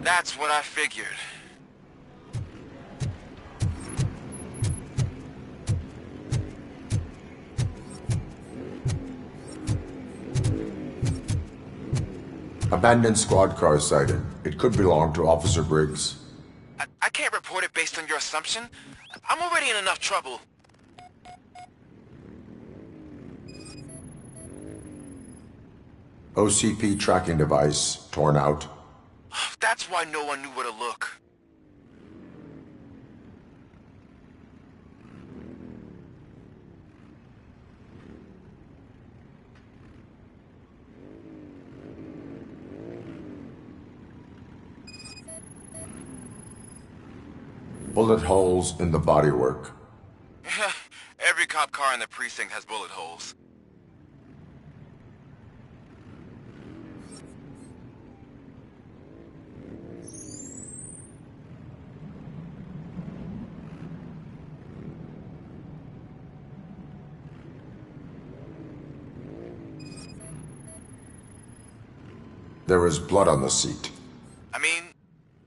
That's what I figured. Abandoned squad car sighted. It could belong to Officer Briggs. I can't report it based on your assumption. I'm already in enough trouble. OCP tracking device torn out. That's why no one knew where to look. Bullet holes in the bodywork. Every cop car in the precinct has bullet holes. There is blood on the seat. I mean,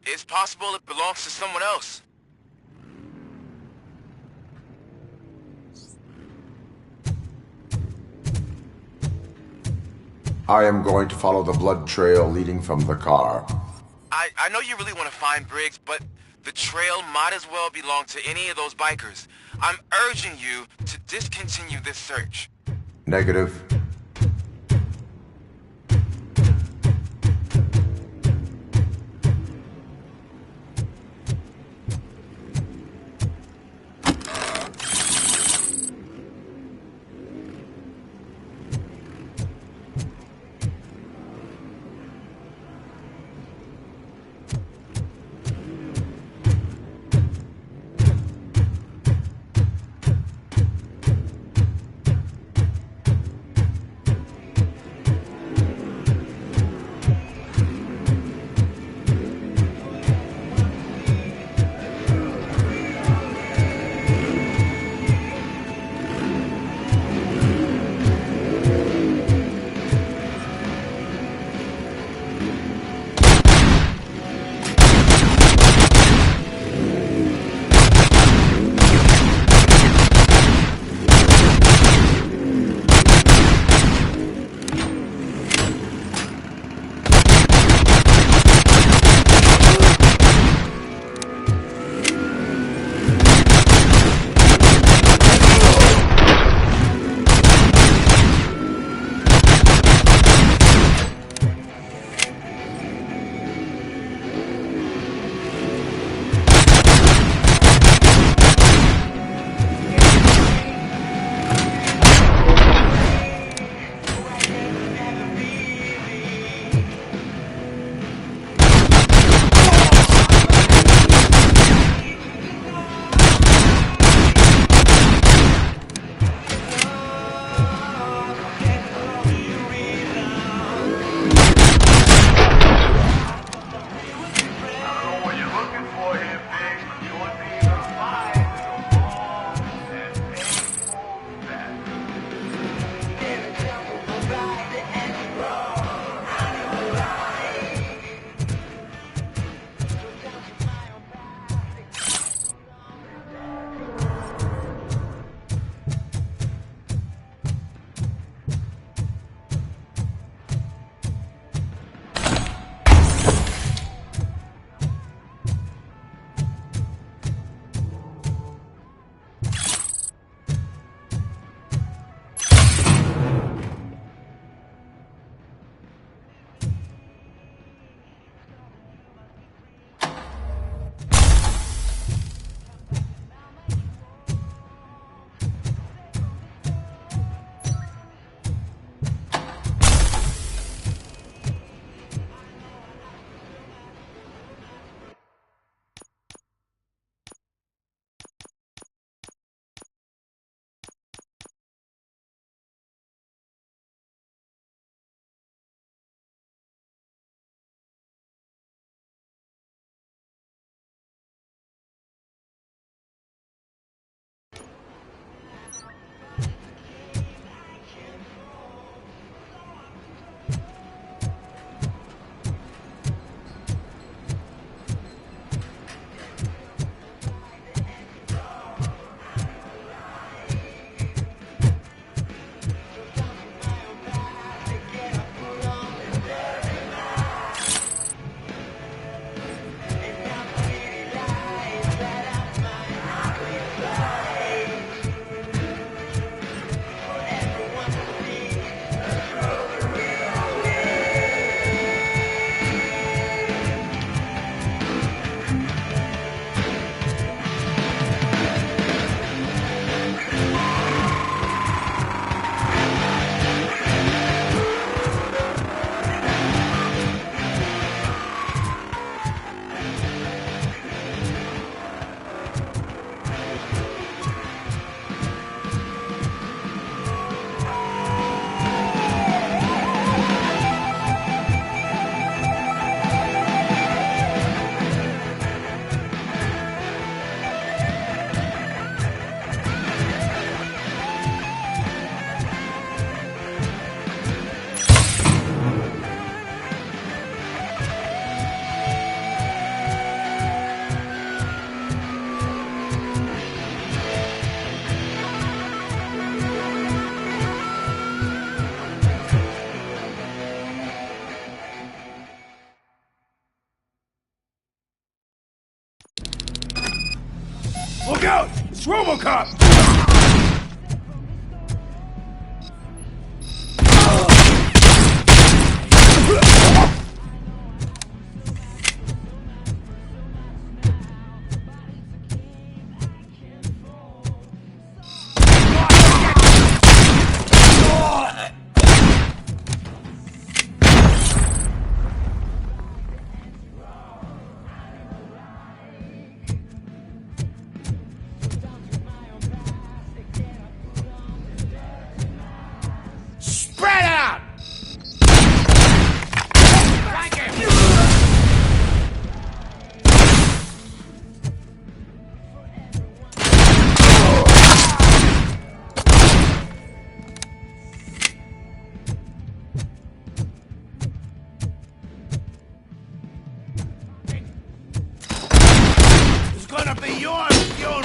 it's possible it belongs to someone else. I am going to follow the blood trail leading from the car. I know you really want to find Briggs, but the trail might as well belong to any of those bikers. I'm urging you to discontinue this search. Negative. It's RoboCop! Spread out! It's gonna be your funeral!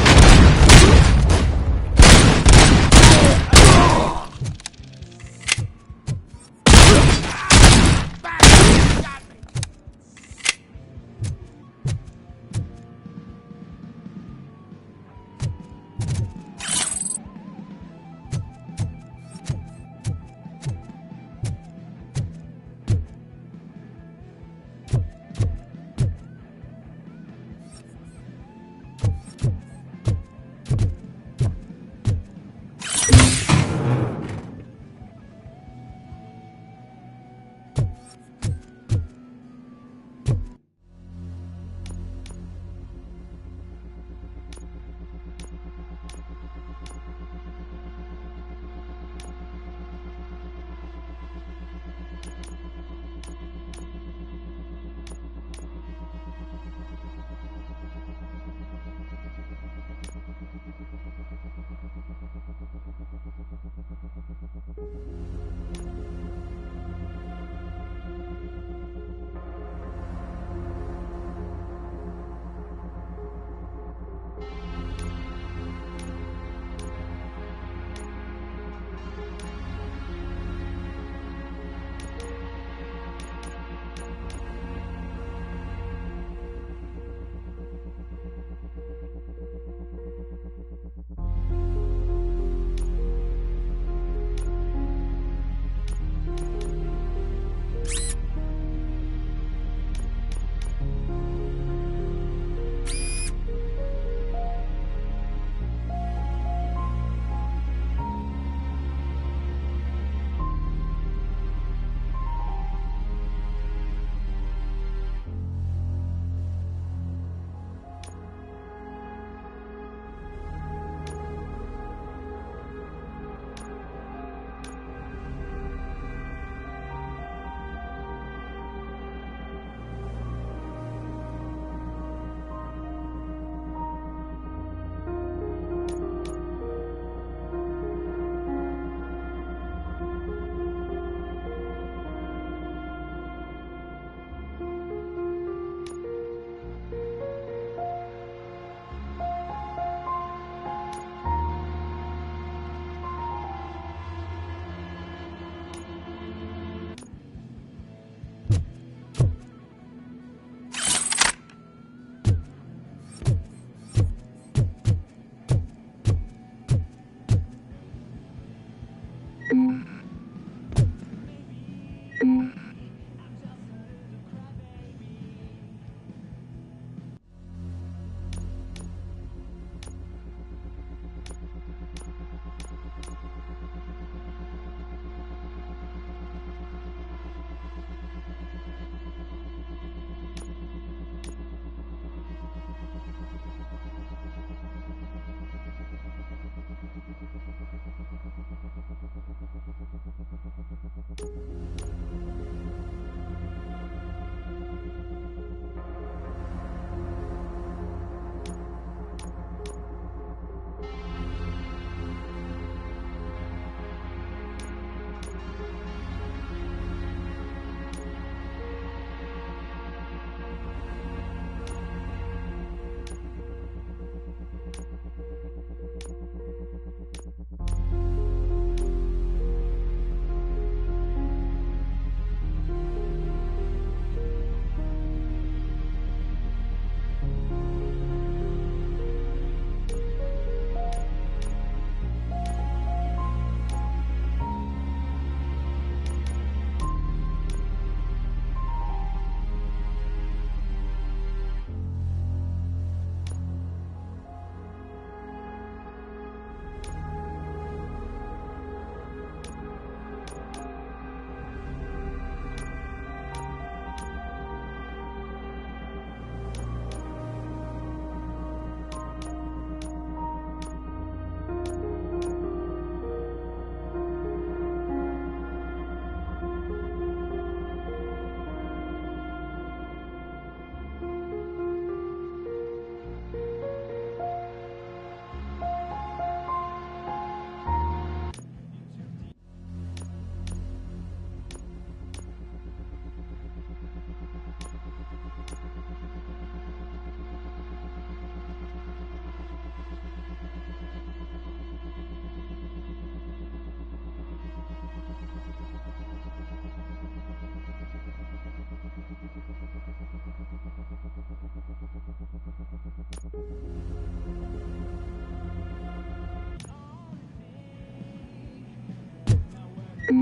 How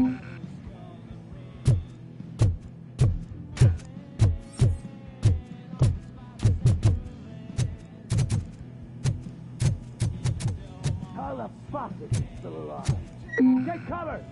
the fuck is he still alive? Take cover!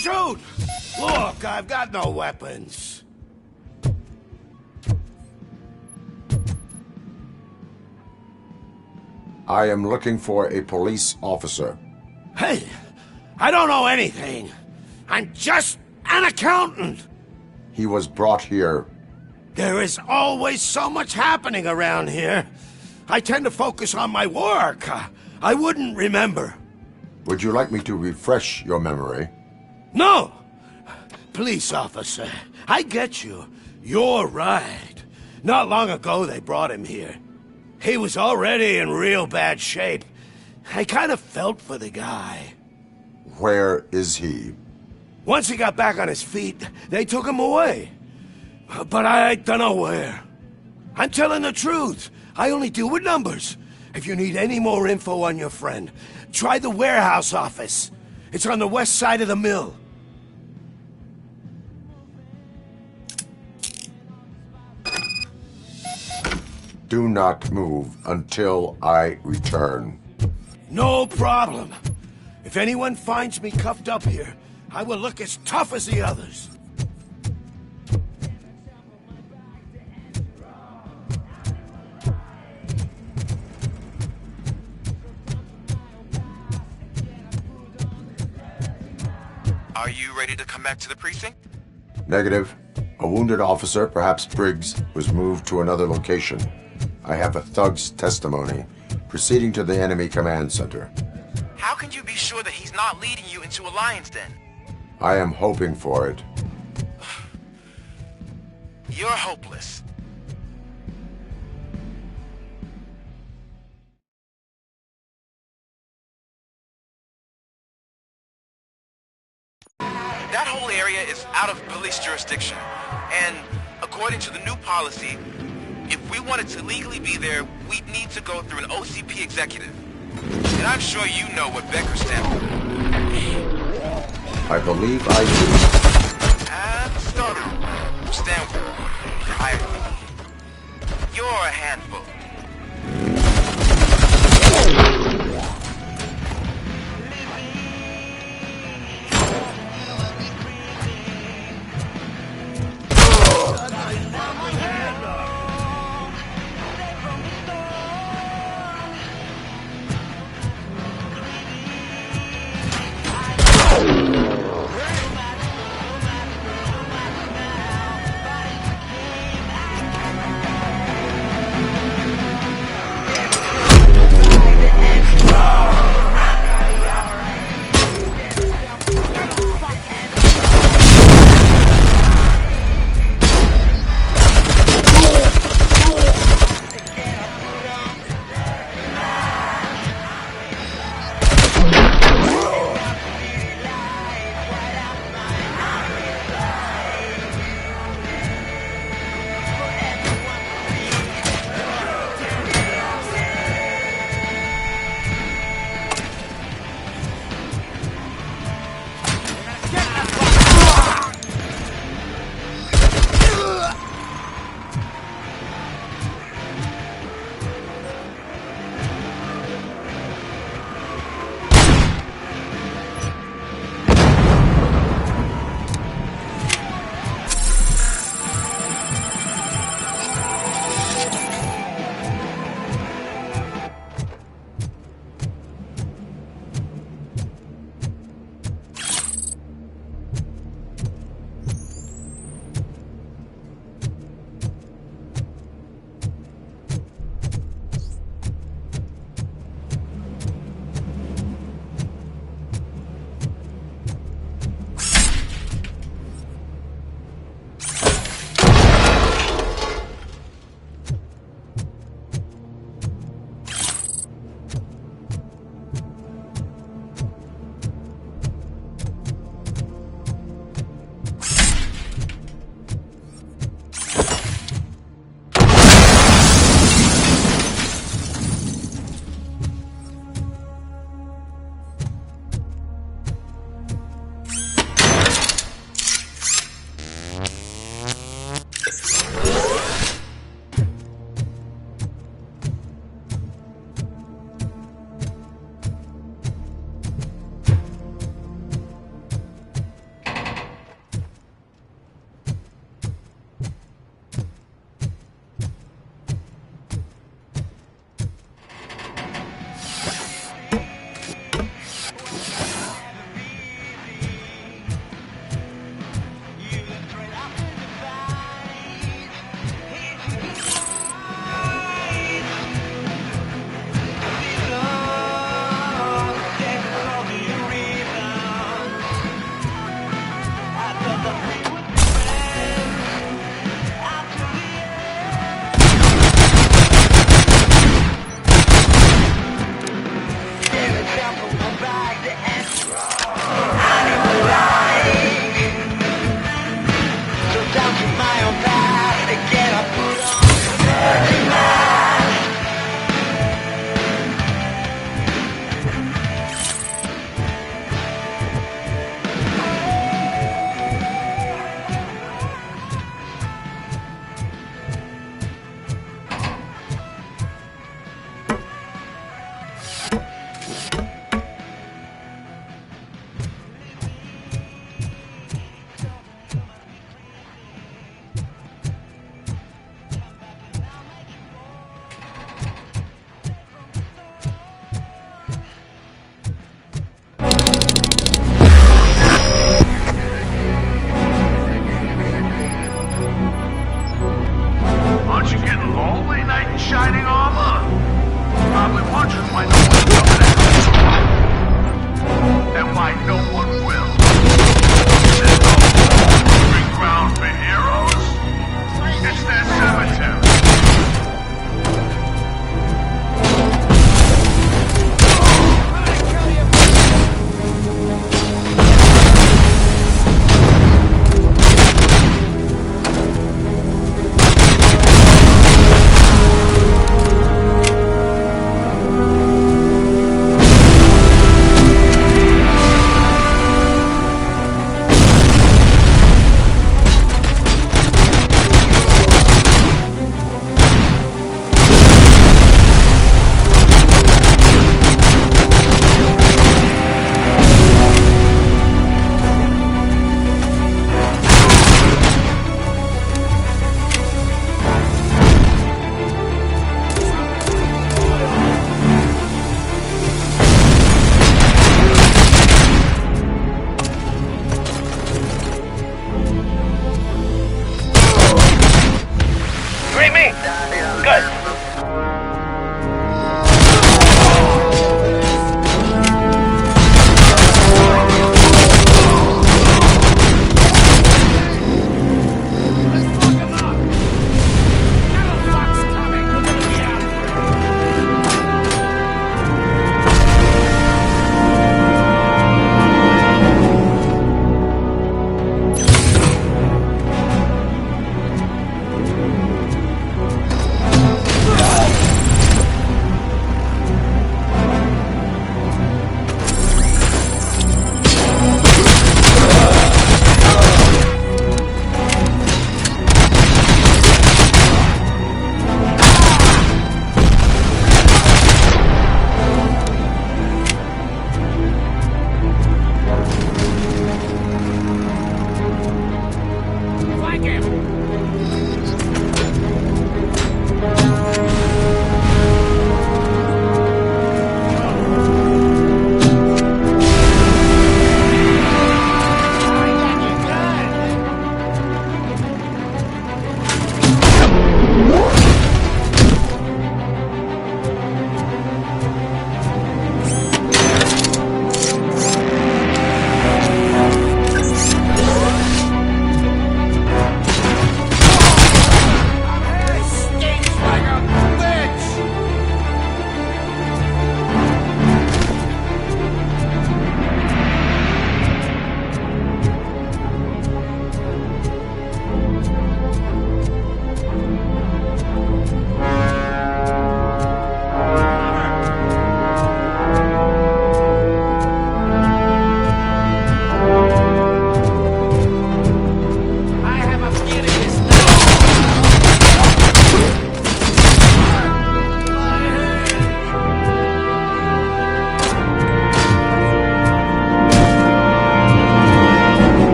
Shoot! Look, I've got no weapons. I am looking for a police officer. Hey, I don't know anything. I'm just an accountant. He was brought here. There is always so much happening around here. I tend to focus on my work. I wouldn't remember. Would you like me to refresh your memory? No! Police officer, I get you. You're right. Not long ago they brought him here. He was already in real bad shape. I kind of felt for the guy. Where is he? Once he got back on his feet, they took him away. But I don't know where. I'm telling the truth. I only deal with numbers. If you need any more info on your friend, try the warehouse office. It's on the west side of the mill. Do not move until I return. No problem. If anyone finds me cuffed up here, I will look as tough as the others. Are you ready to come back to the precinct? Negative. A wounded officer, perhaps Briggs, was moved to another location. I have a thug's testimony, proceeding to the enemy command center. How can you be sure that he's not leading you into a lion's den? I am hoping for it. You're hopeless. That whole area is out of police jurisdiction, and according to the new policy, if we wanted to legally be there, we'd need to go through an OCP executive. And I'm sure you know what Becker stands for. I believe I do. And Stoner stand for hierarchy. You're a handful.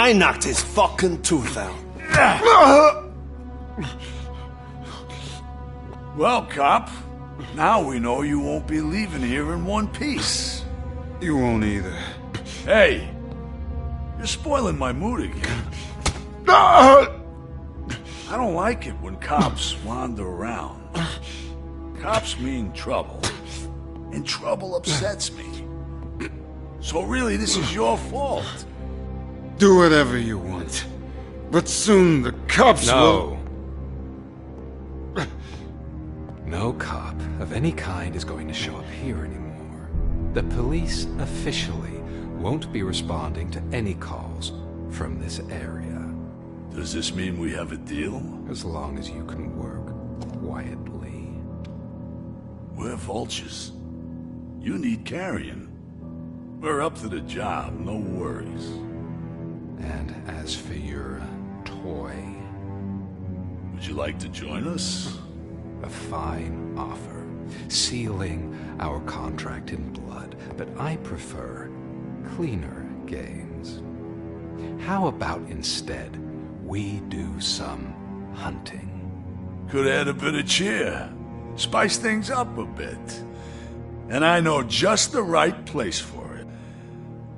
I knocked his fucking tooth out. Well, cop, now we know you won't be leaving here in one piece. You won't either. Hey, you're spoiling my mood again. I don't like it when cops wander around. Cops mean trouble, and trouble upsets me. So really, this is your fault. Do whatever you want. But soon the cops will... No cop of any kind is going to show up here anymore. The police officially won't be responding to any calls from this area. Does this mean we have a deal? As long as you can work quietly. We're vultures. You need carrying. We're up to the job, no worries. And as for your toy... Would you like to join us? A fine offer, sealing our contract in blood, but I prefer cleaner games. How about instead we do some hunting? Could add a bit of cheer, spice things up a bit. And I know just the right place for it.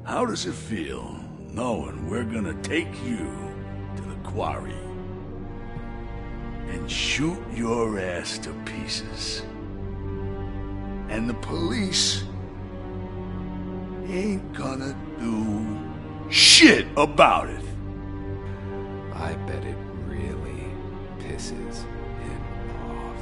How does it feel knowing we're gonna take you to the quarry and shoot your ass to pieces? And the police ain't gonna do shit about it. I bet it really pisses him off.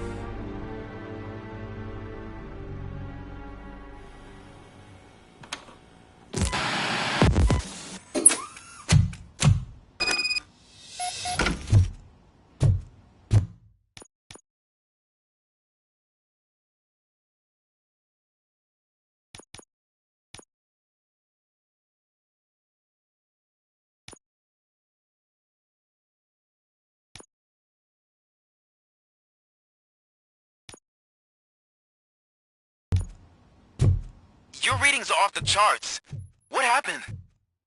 Your readings are off the charts. What happened?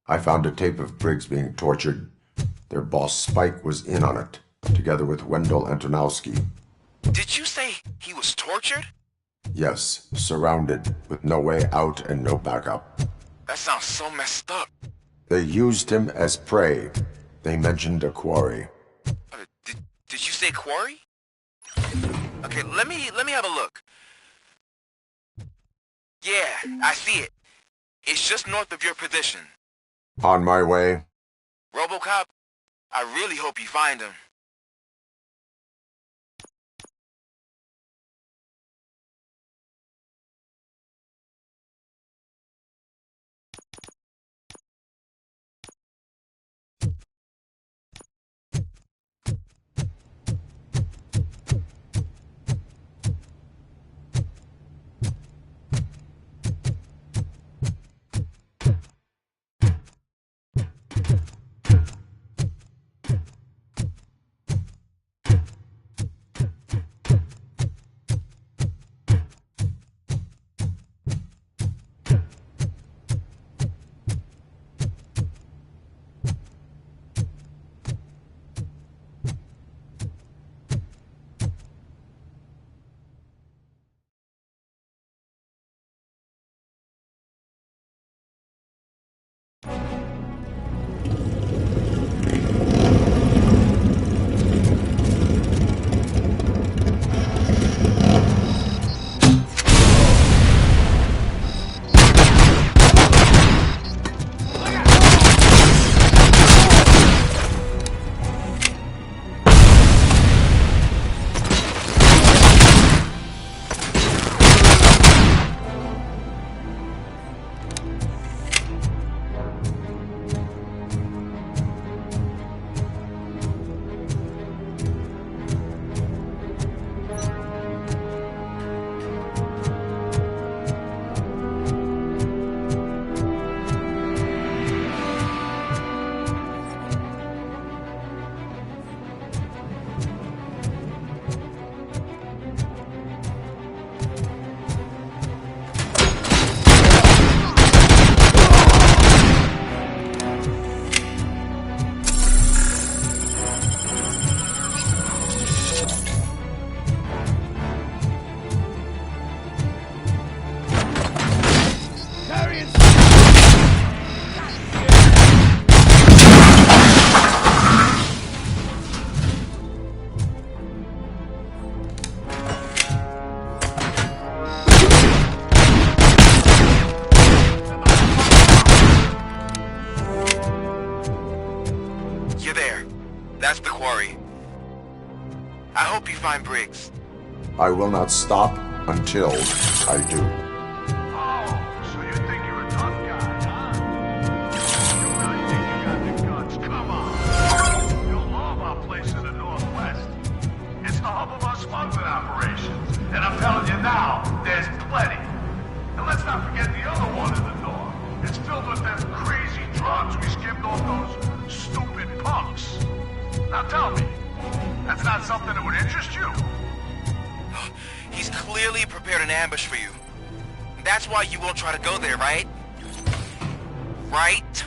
I found a tape of Briggs being tortured. Their boss Spike was in on it, together with Wendell Antonowski. Did you say he was tortured? Yes, surrounded, with no way out and no backup. That sounds so messed up. They used him as prey. They mentioned a quarry. Did you say quarry? Okay, let me have a look. Yeah, I see it. It's just north of your position. On my way. RoboCop, I really hope you find him. hope you find Briggs. I will not stop until I do. So you think you're a tough guy, huh? You really think you got the guts? Come on. You'll love our place in the Northwest. It's the hub of our smuggling operations. And I'm telling you now, there's plenty. And let's not forget the other one in the north. It's filled with them crazy drugs we skimmed off those stupid punks. Now tell me, that's not something that would interest you? He's clearly prepared an ambush for you. That's why you won't try to go there, right? Right?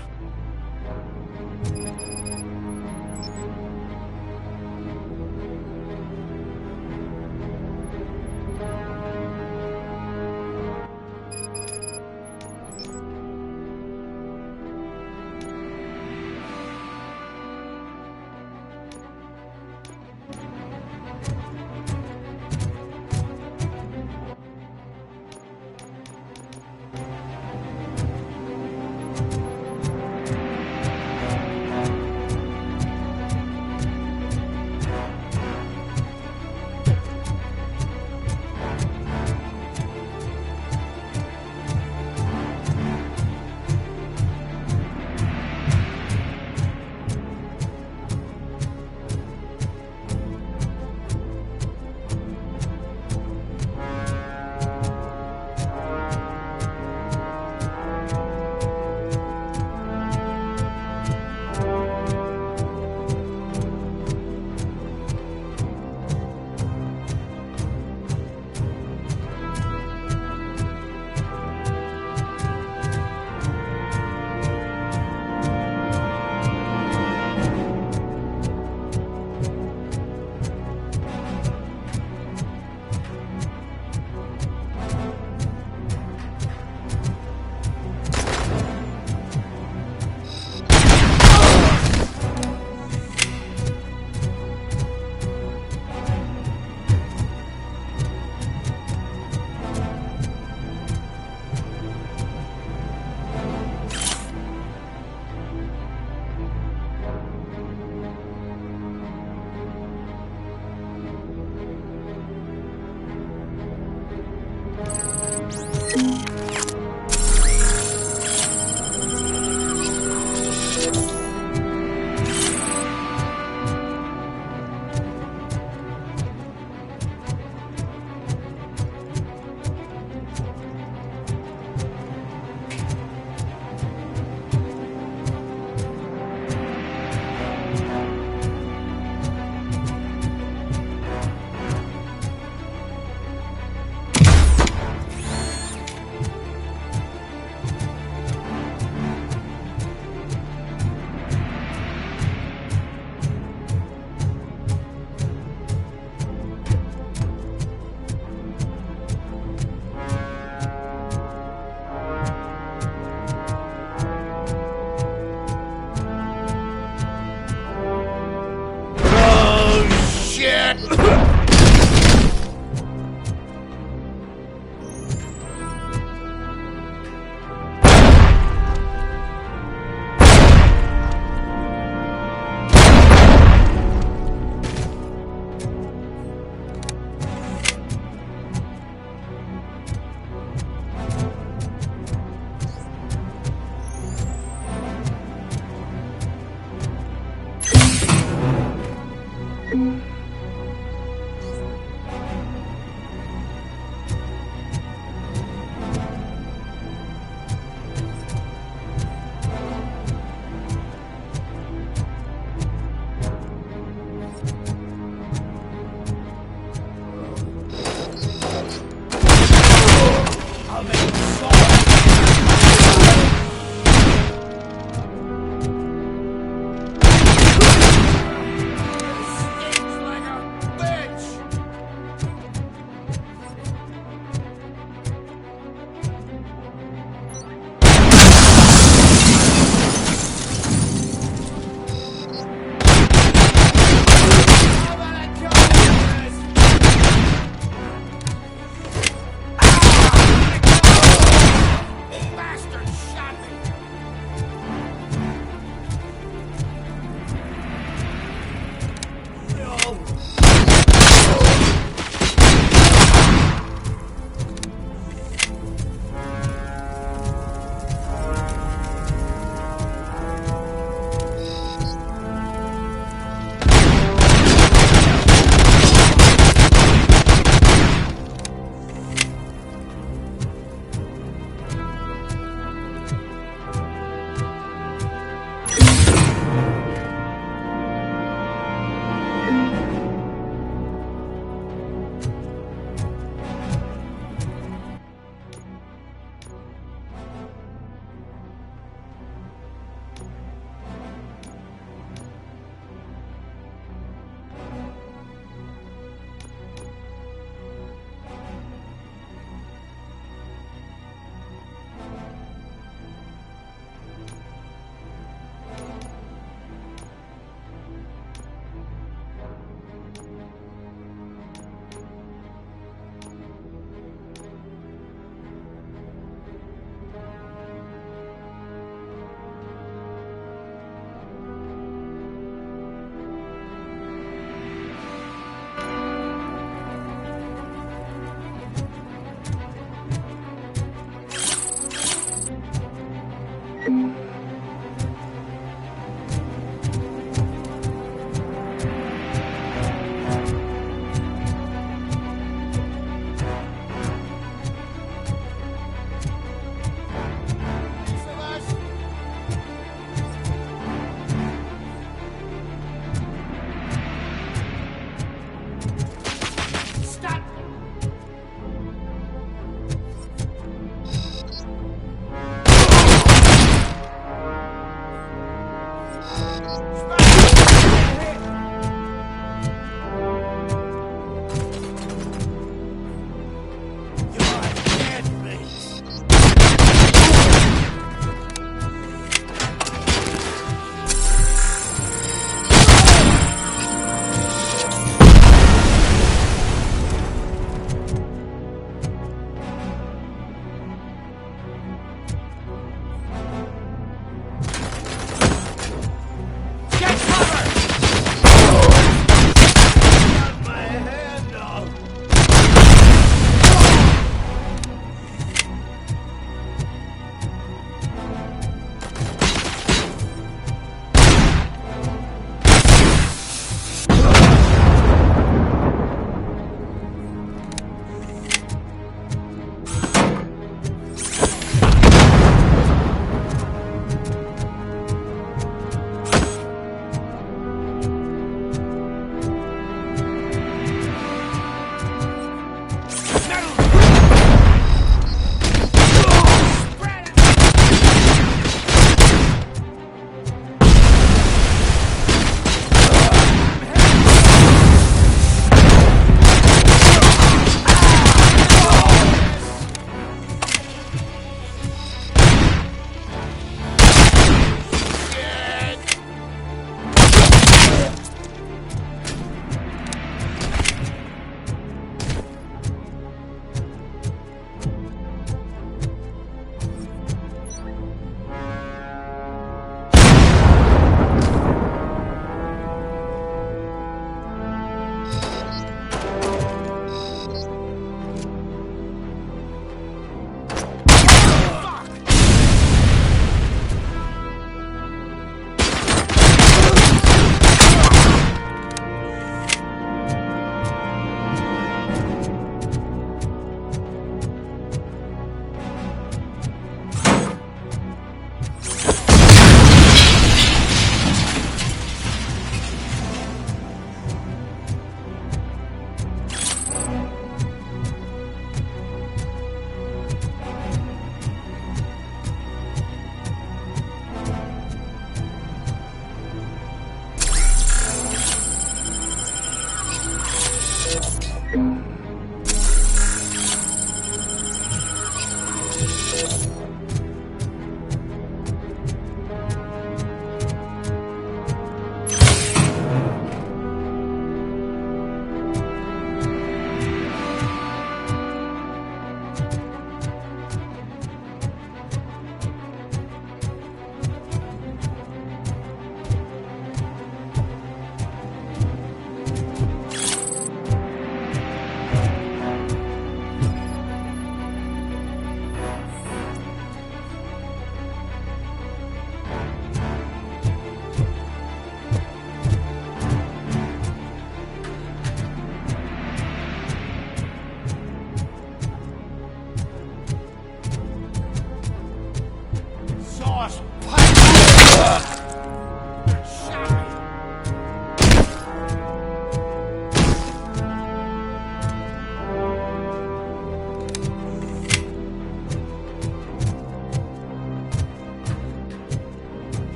boss pipe.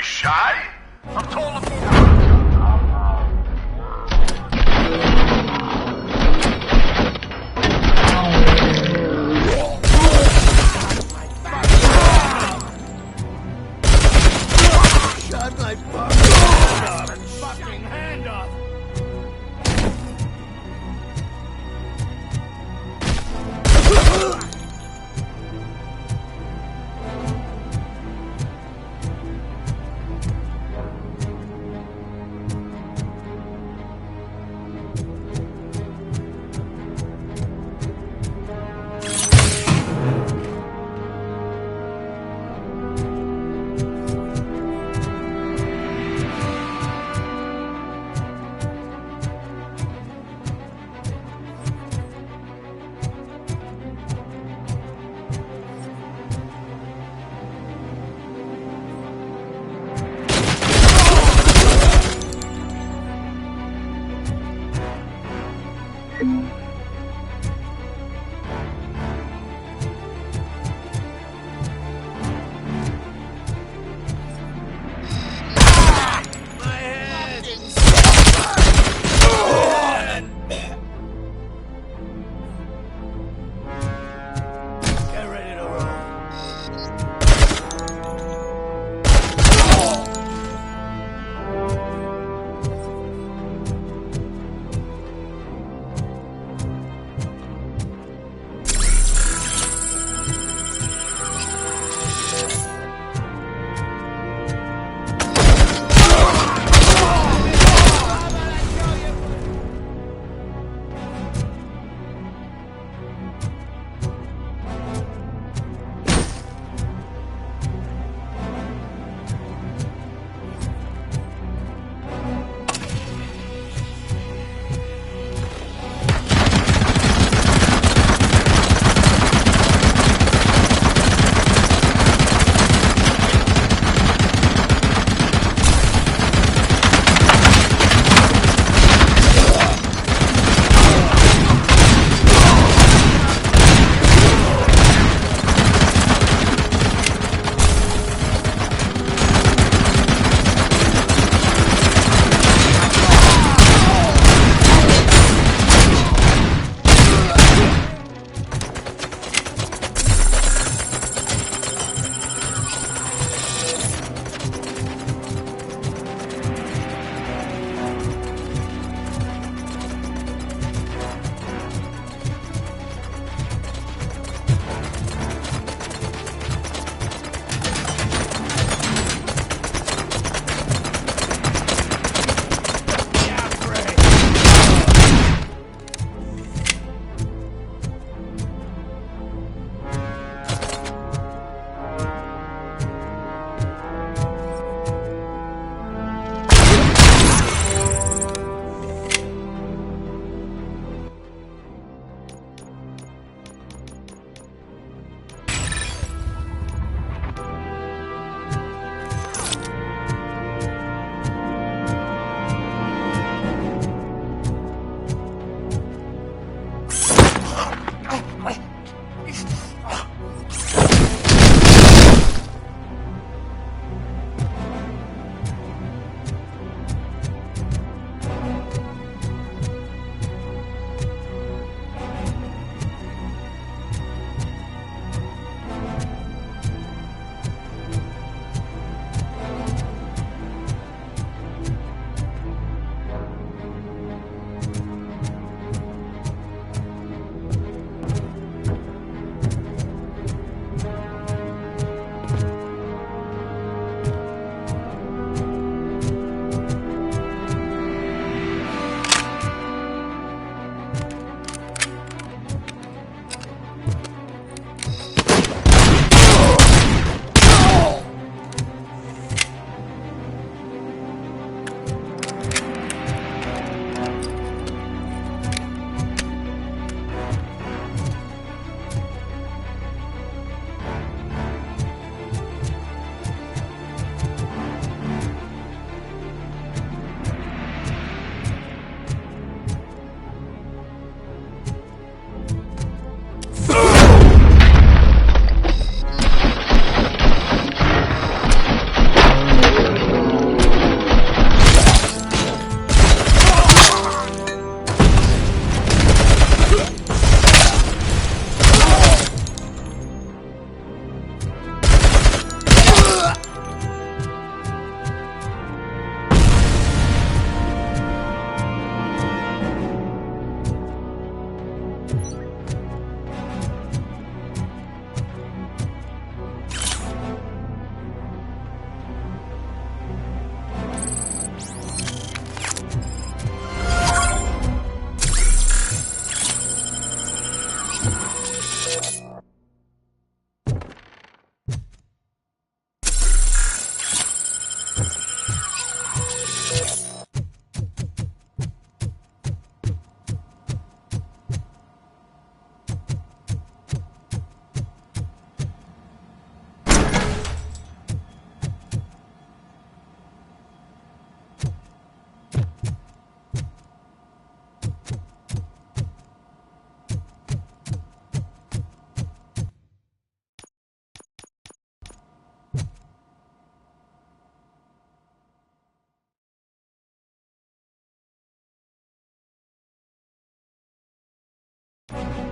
Shy? I'm told him. Shut my fucking hand off!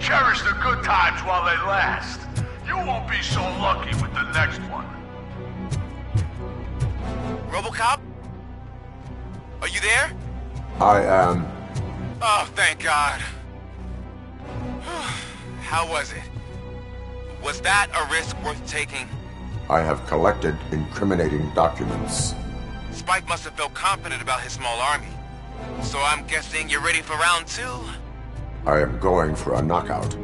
Cherish the good times while they last. You won't be so lucky with the next one. RoboCop? Are you there? I am. Oh, thank God. How was it? Was that a risk worth taking? I have collected incriminating documents. Spike must have felt confident about his small army. So I'm guessing you're ready for round 2? I am going for a knockout.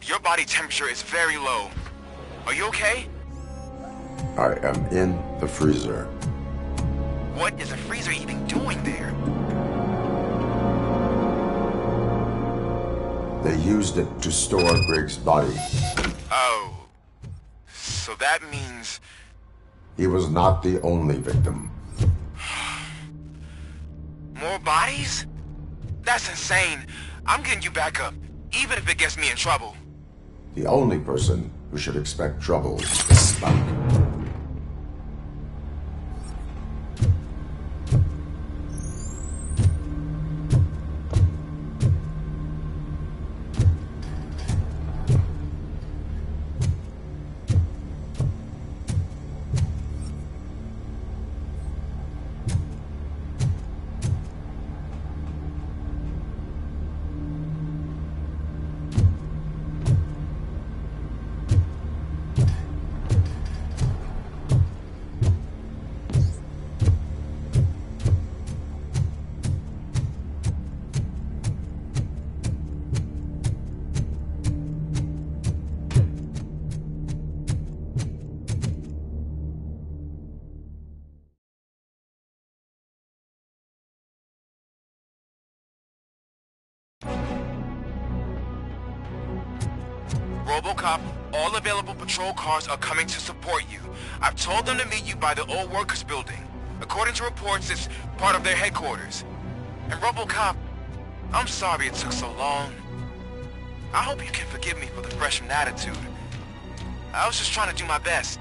RoboCop, your body temperature is very low. Are you okay? I am in the freezer. What is a freezer even doing there? They used it to store Briggs' body. Oh. So that means... He was not the only victim. More bodies? That's insane. I'm getting you back up, even if it gets me in trouble. The only person who should expect trouble is Spike. RoboCop, all available patrol cars are coming to support you. I've told them to meet you by the old workers building. According to reports, it's part of their headquarters. And RoboCop, I'm sorry it took so long. I hope you can forgive me for the freshman attitude. I was just trying to do my best.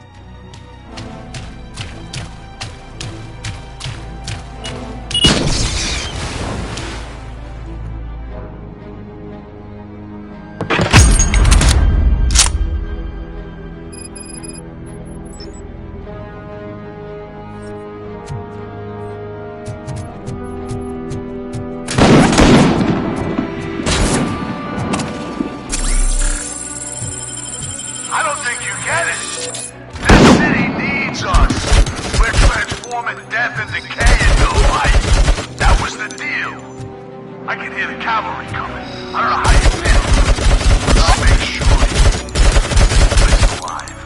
I don't think you get it. This city needs us. We're transforming death and decay into life. That was the deal. I can hear the cavalry coming. I don't know how you feel, but I'll make sure you're alive.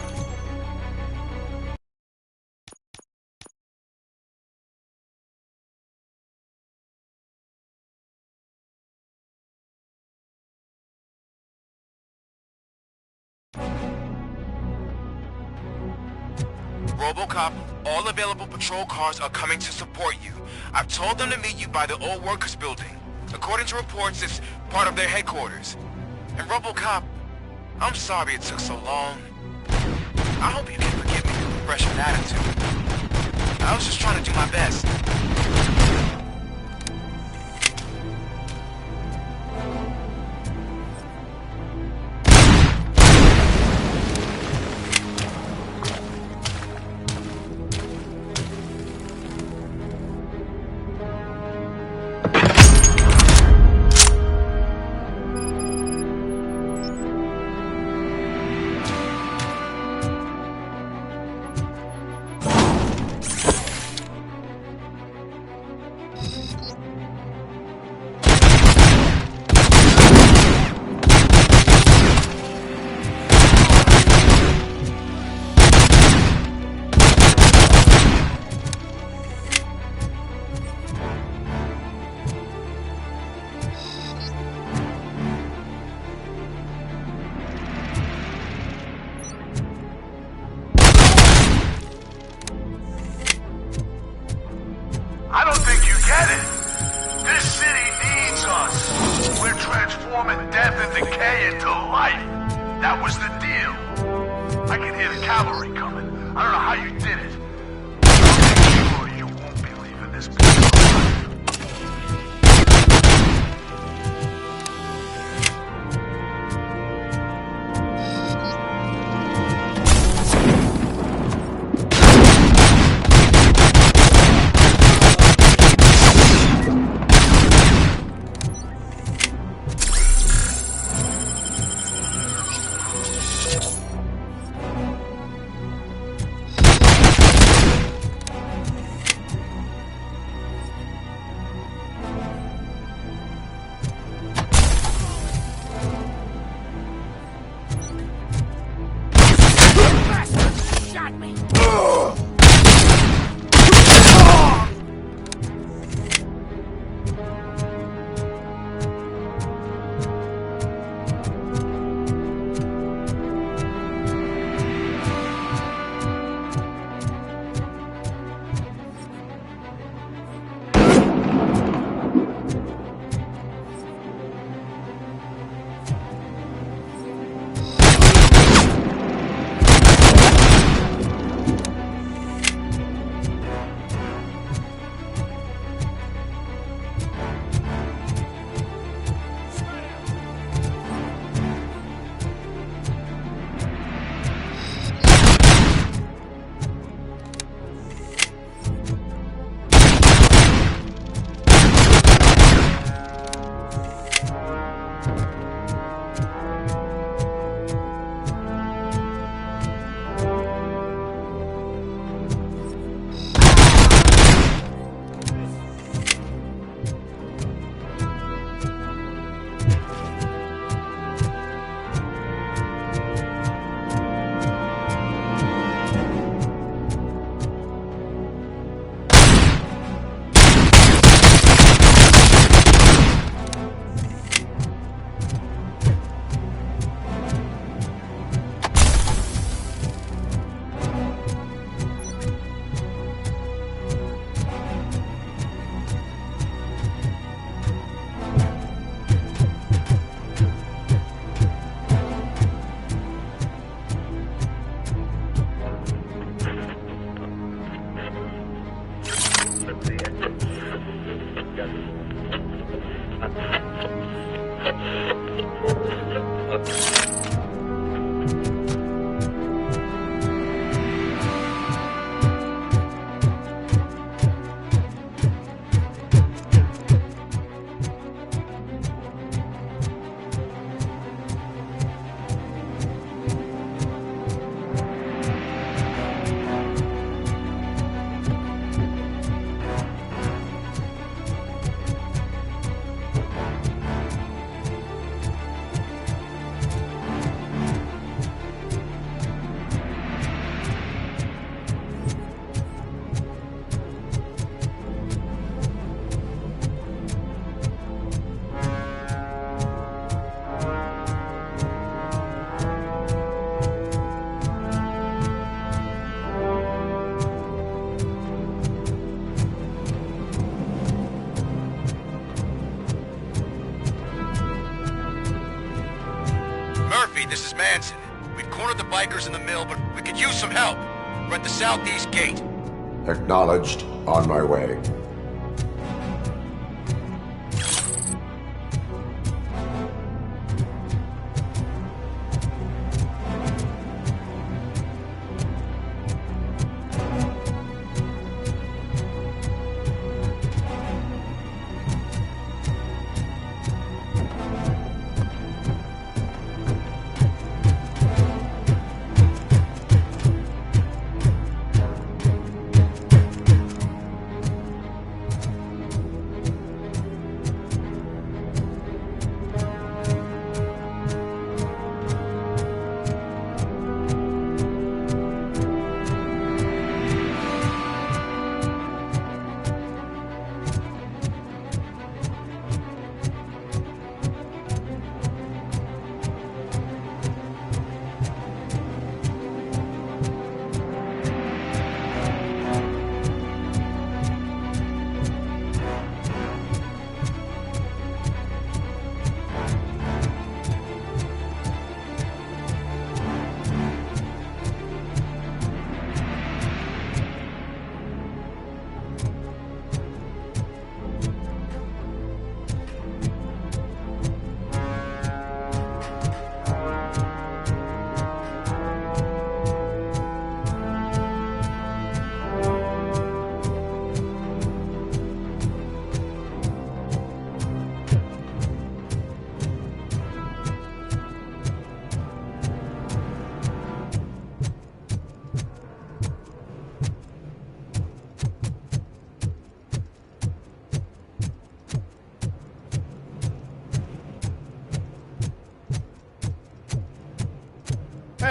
RoboCop, all available patrol cars are coming to support you. I've told them to meet you by the old workers building. According to reports, it's part of their headquarters. And RoboCop, I'm sorry it took so long. I hope you can forgive me for the freshman attitude. I was just trying to do my best. I don't think you get it. This city needs us. We're transforming death and decay into life. That was the deal. I can hear the cavalry coming. I don't know how you did it. I'll make sure you won't be leaving this place alive. This is Manson. We've cornered the bikers in the mill, but we could use some help. We're at the southeast gate. Acknowledged. On my way.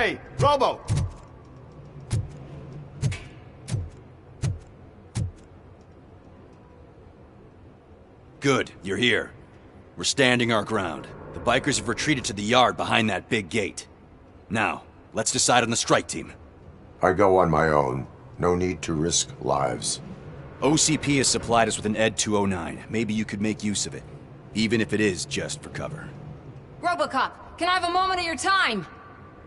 Hey, Robo! Good, you're here. We're standing our ground. The bikers have retreated to the yard behind that big gate. Now, let's decide on the strike team. I go on my own. No need to risk lives. OCP has supplied us with an ED 209. Maybe you could make use of it. Even if it is just for cover. RoboCop, can I have a moment of your time?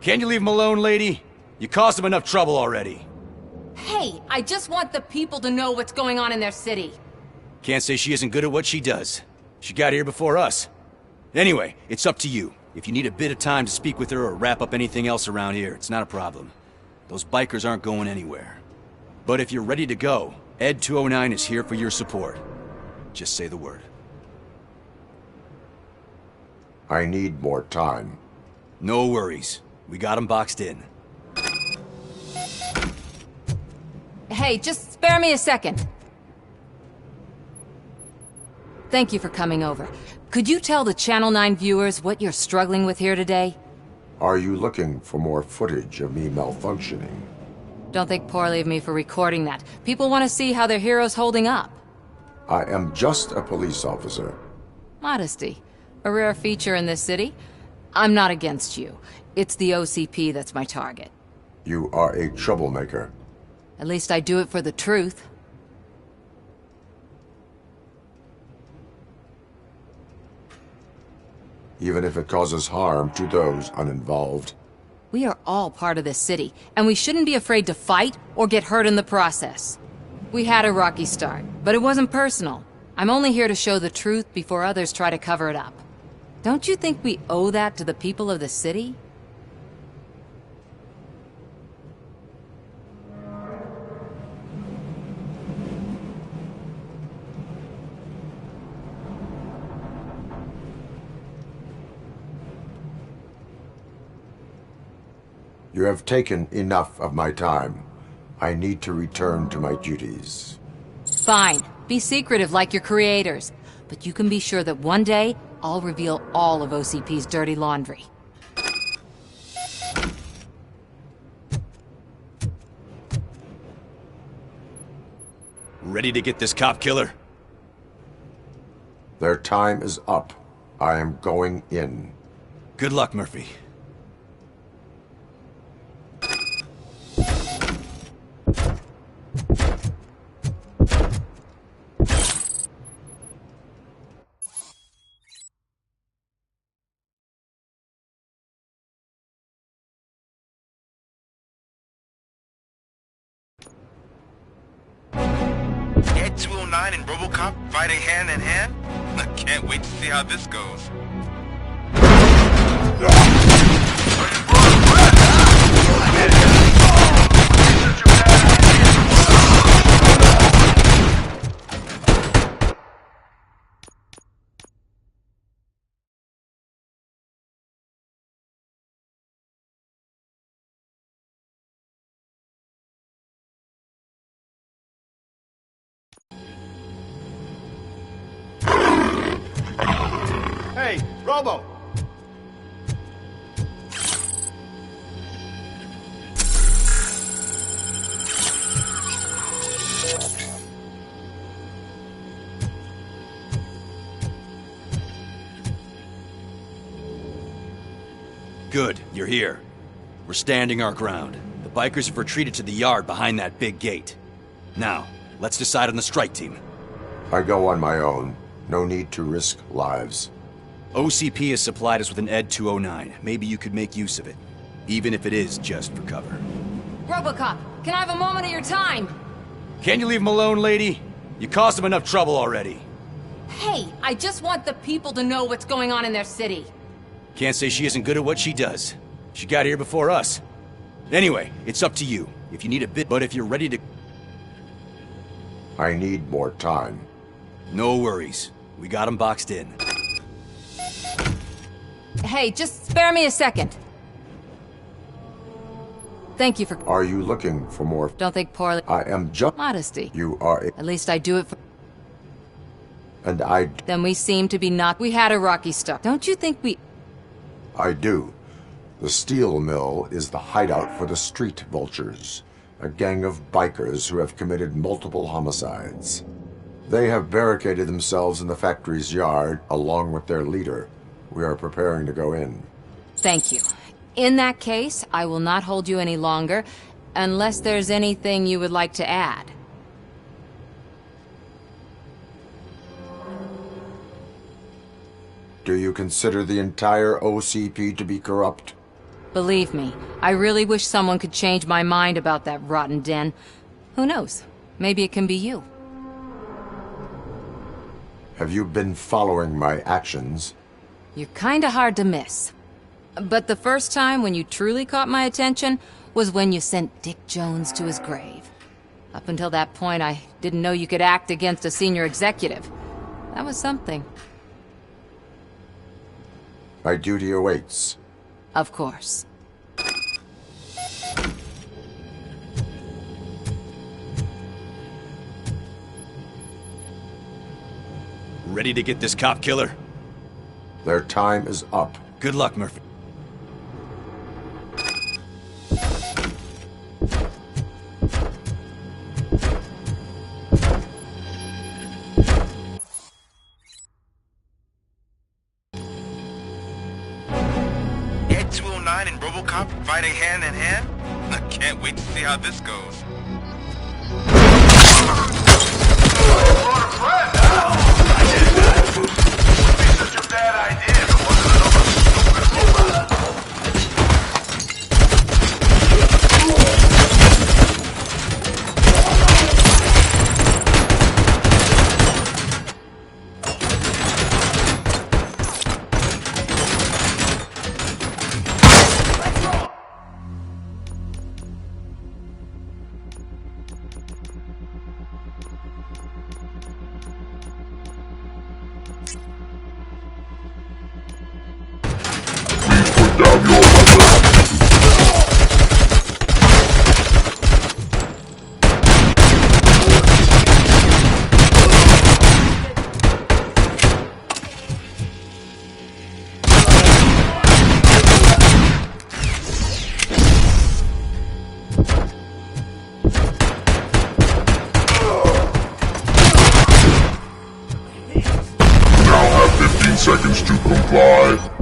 Can you leave him alone, lady? You caused him enough trouble already. Hey, I just want the people to know what's going on in their city. Can't say she isn't good at what she does. She got here before us. Anyway, it's up to you. If you need a bit of time to speak with her or wrap up anything else around here, it's not a problem. Those bikers aren't going anywhere. But if you're ready to go, ED 209 is here for your support. Just say the word. I need more time. No worries. We got him boxed in. Hey, just spare me a second. Thank you for coming over. Could you tell the Channel 9 viewers what you're struggling with here today? Are you looking for more footage of me malfunctioning? Don't think poorly of me for recording that. People want to see how their hero's holding up. I am just a police officer. Modesty. A rare feature in this city. I'm not against you. It's the OCP that's my target. You are a troublemaker. At least I do it for the truth. Even if it causes harm to those uninvolved. We are all part of this city, and we shouldn't be afraid to fight or get hurt in the process. We had a rocky start, but it wasn't personal. I'm only here to show the truth before others try to cover it up. Don't you think we owe that to the people of the city? You have taken enough of my time. I need to return to my duties. Fine. Be secretive like your creators. But you can be sure that one day, I'll reveal all of OCP's dirty laundry. Ready to get this cop killer? Their time is up. I am going in. Good luck, Murphy. Ed 209 and RoboCop fighting hand in hand? I can't wait to see how this goes. Hey, Robo! Good, you're here. We're standing our ground. The bikers have retreated to the yard behind that big gate. Now, let's decide on the strike team. I go on my own. No need to risk lives. OCP has supplied us with an Ed 209. Maybe you could make use of it, even if it is just for cover. RoboCop, can I have a moment of your time? Can you leave him alone, lady? You caused him enough trouble already. Hey, I just want the people to know what's going on in their city. Can't say she isn't good at what she does. She got here before us. Anyway, it's up to you. If you need a bit, but if you're ready to... I need more time. No worries. We got him boxed in. Hey, just spare me a second. Thank you for... Are you looking for more? Don't think poorly. I am just... Modesty. You are... At least I do it for... And I... Then we seem to be not... We had a rocky start. Don't you think we... I do. The steel mill is the hideout for the street vultures, a gang of bikers who have committed multiple homicides. They have barricaded themselves in the factory's yard, along with their leader. We are preparing to go in. Thank you. In that case, I will not hold you any longer, unless there's anything you would like to add. Do you consider the entire OCP to be corrupt? Believe me, I really wish someone could change my mind about that rotten den. Who knows? Maybe it can be you. Have you been following my actions? You're kinda hard to miss. But the first time when you truly caught my attention was when you sent Dick Jones to his grave. Up until that point, I didn't know you could act against a senior executive. That was something. My duty awaits. Of course. Ready to get this cop killer? Their time is up. Good luck, Murphy. Ed 209 and RoboCop fighting hand in hand? I can't wait to see how this goes. Seconds to comply.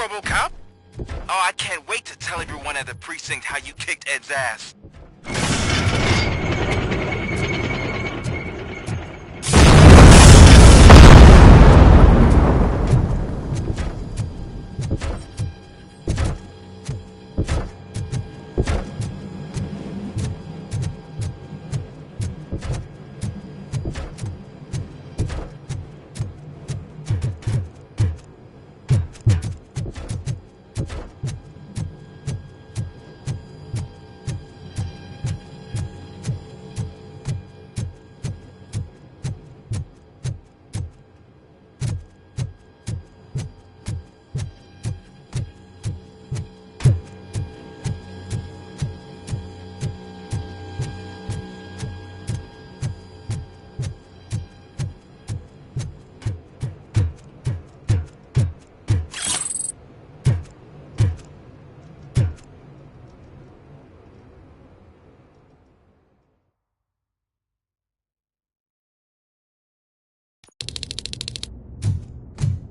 RoboCop? Oh, I can't wait to tell everyone at the precinct how you kicked Ed's ass.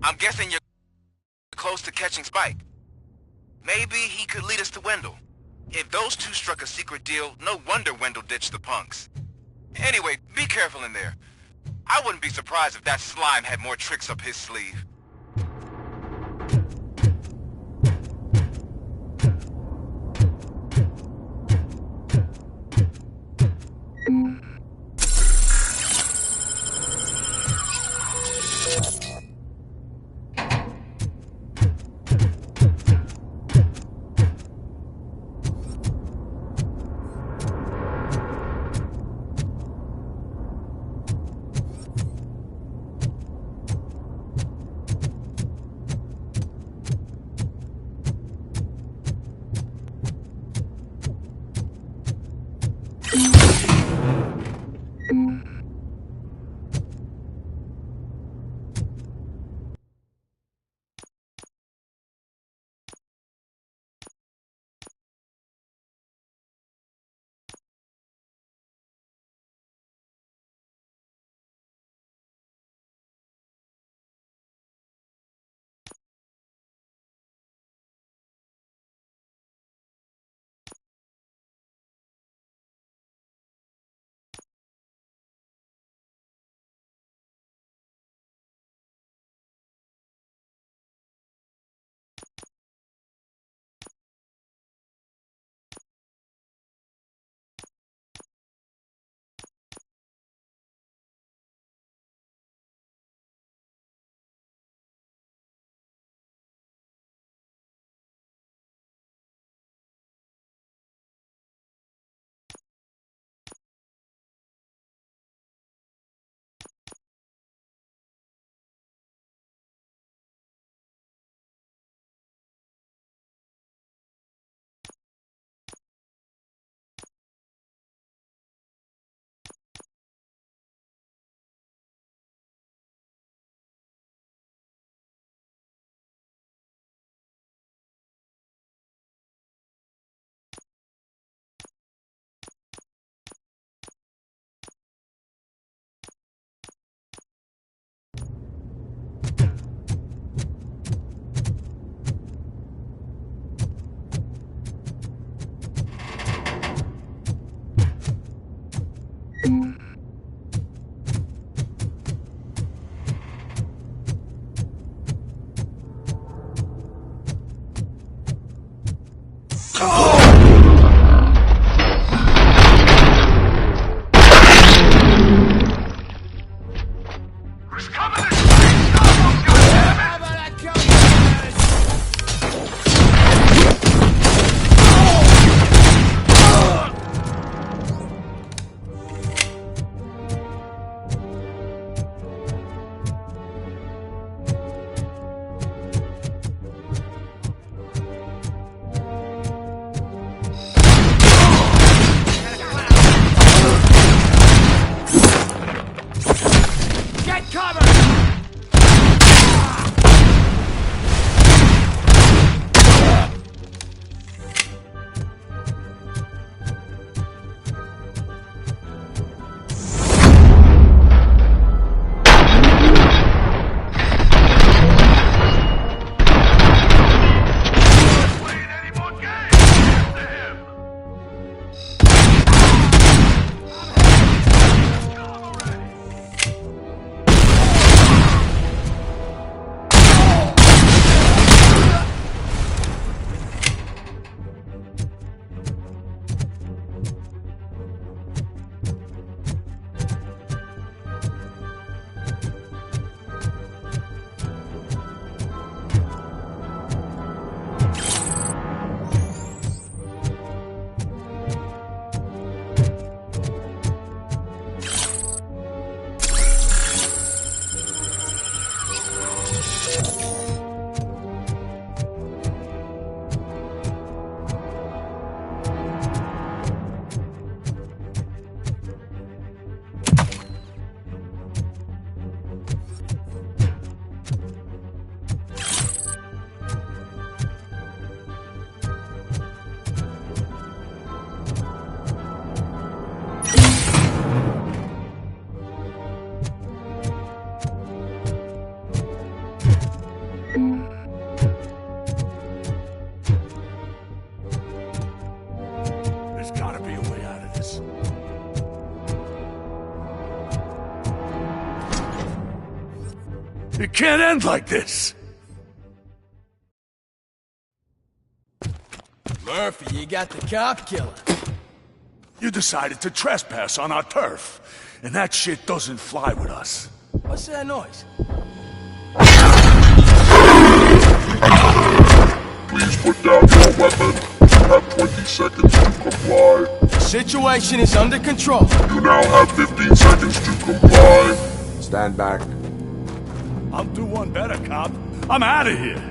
I'm guessing you're close to catching Spike. Maybe he could lead us to Wendell. If those two struck a secret deal, no wonder Wendell ditched the punks. Anyway, be careful in there. I wouldn't be surprised if that slime had more tricks up his sleeve. It can't end like this. Murphy, you got the cop killer. You decided to trespass on our turf, and that shit doesn't fly with us. What's that noise? Please put down your weapon. You have 20 seconds to comply. The situation is under control. You now have 15 seconds to comply. Stand back. I'll do one better, cop. I'm out of here.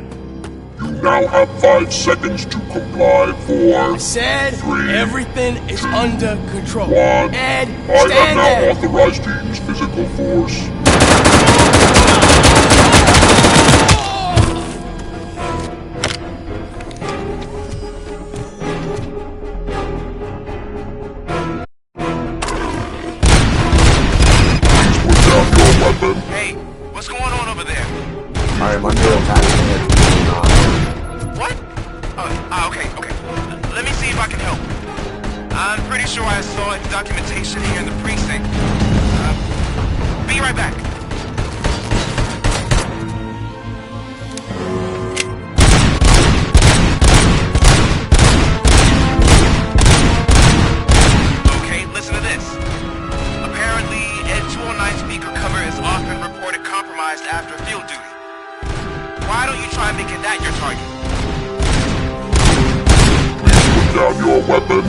You now have 5 seconds to comply. 4, I said 3, everything is 2, under control. 1. Ed, I stand am there. now authorized to use physical force. Hey, what's going on over there? I am under attack from What? Okay. Let me see if I can help. I'm pretty sure I saw documentation here in the precinct. Be right back. Okay, listen to this. Apparently, Ed 209 speaker cover is often reported compromised after field duty. Why don't you try making that your target? Put down your weapon.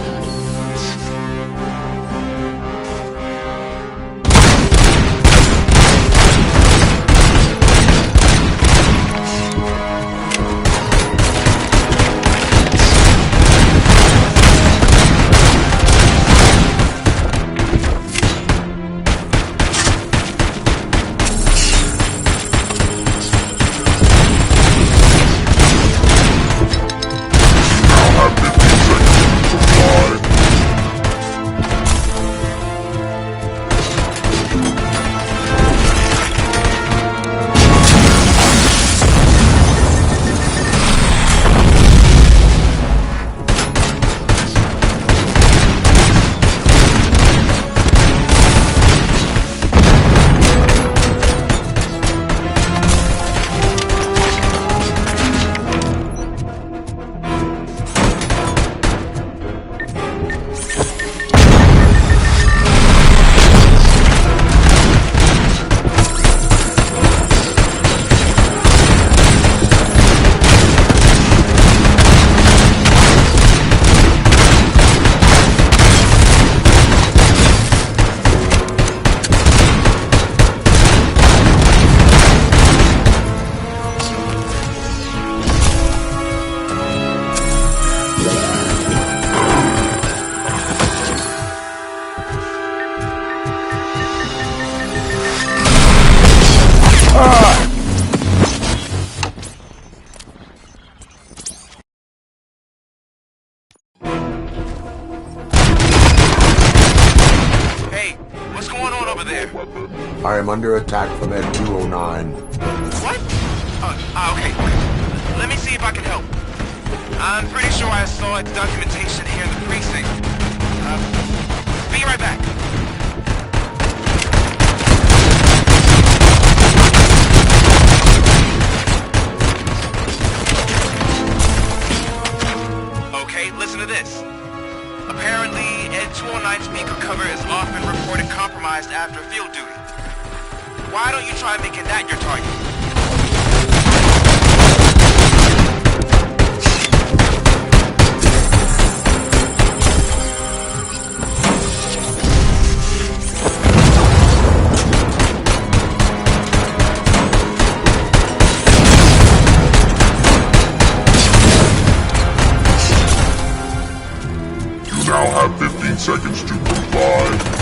I am under attack from Ed 209. What? Okay. Let me see if I can help. I'm pretty sure I saw its documentation here in the precinct. Be right back. Okay, listen to this. Apparently, Ed 209 speaker cover is often reported compromised after field duty. Why don't you try making that your target? You now have 15 seconds to comply.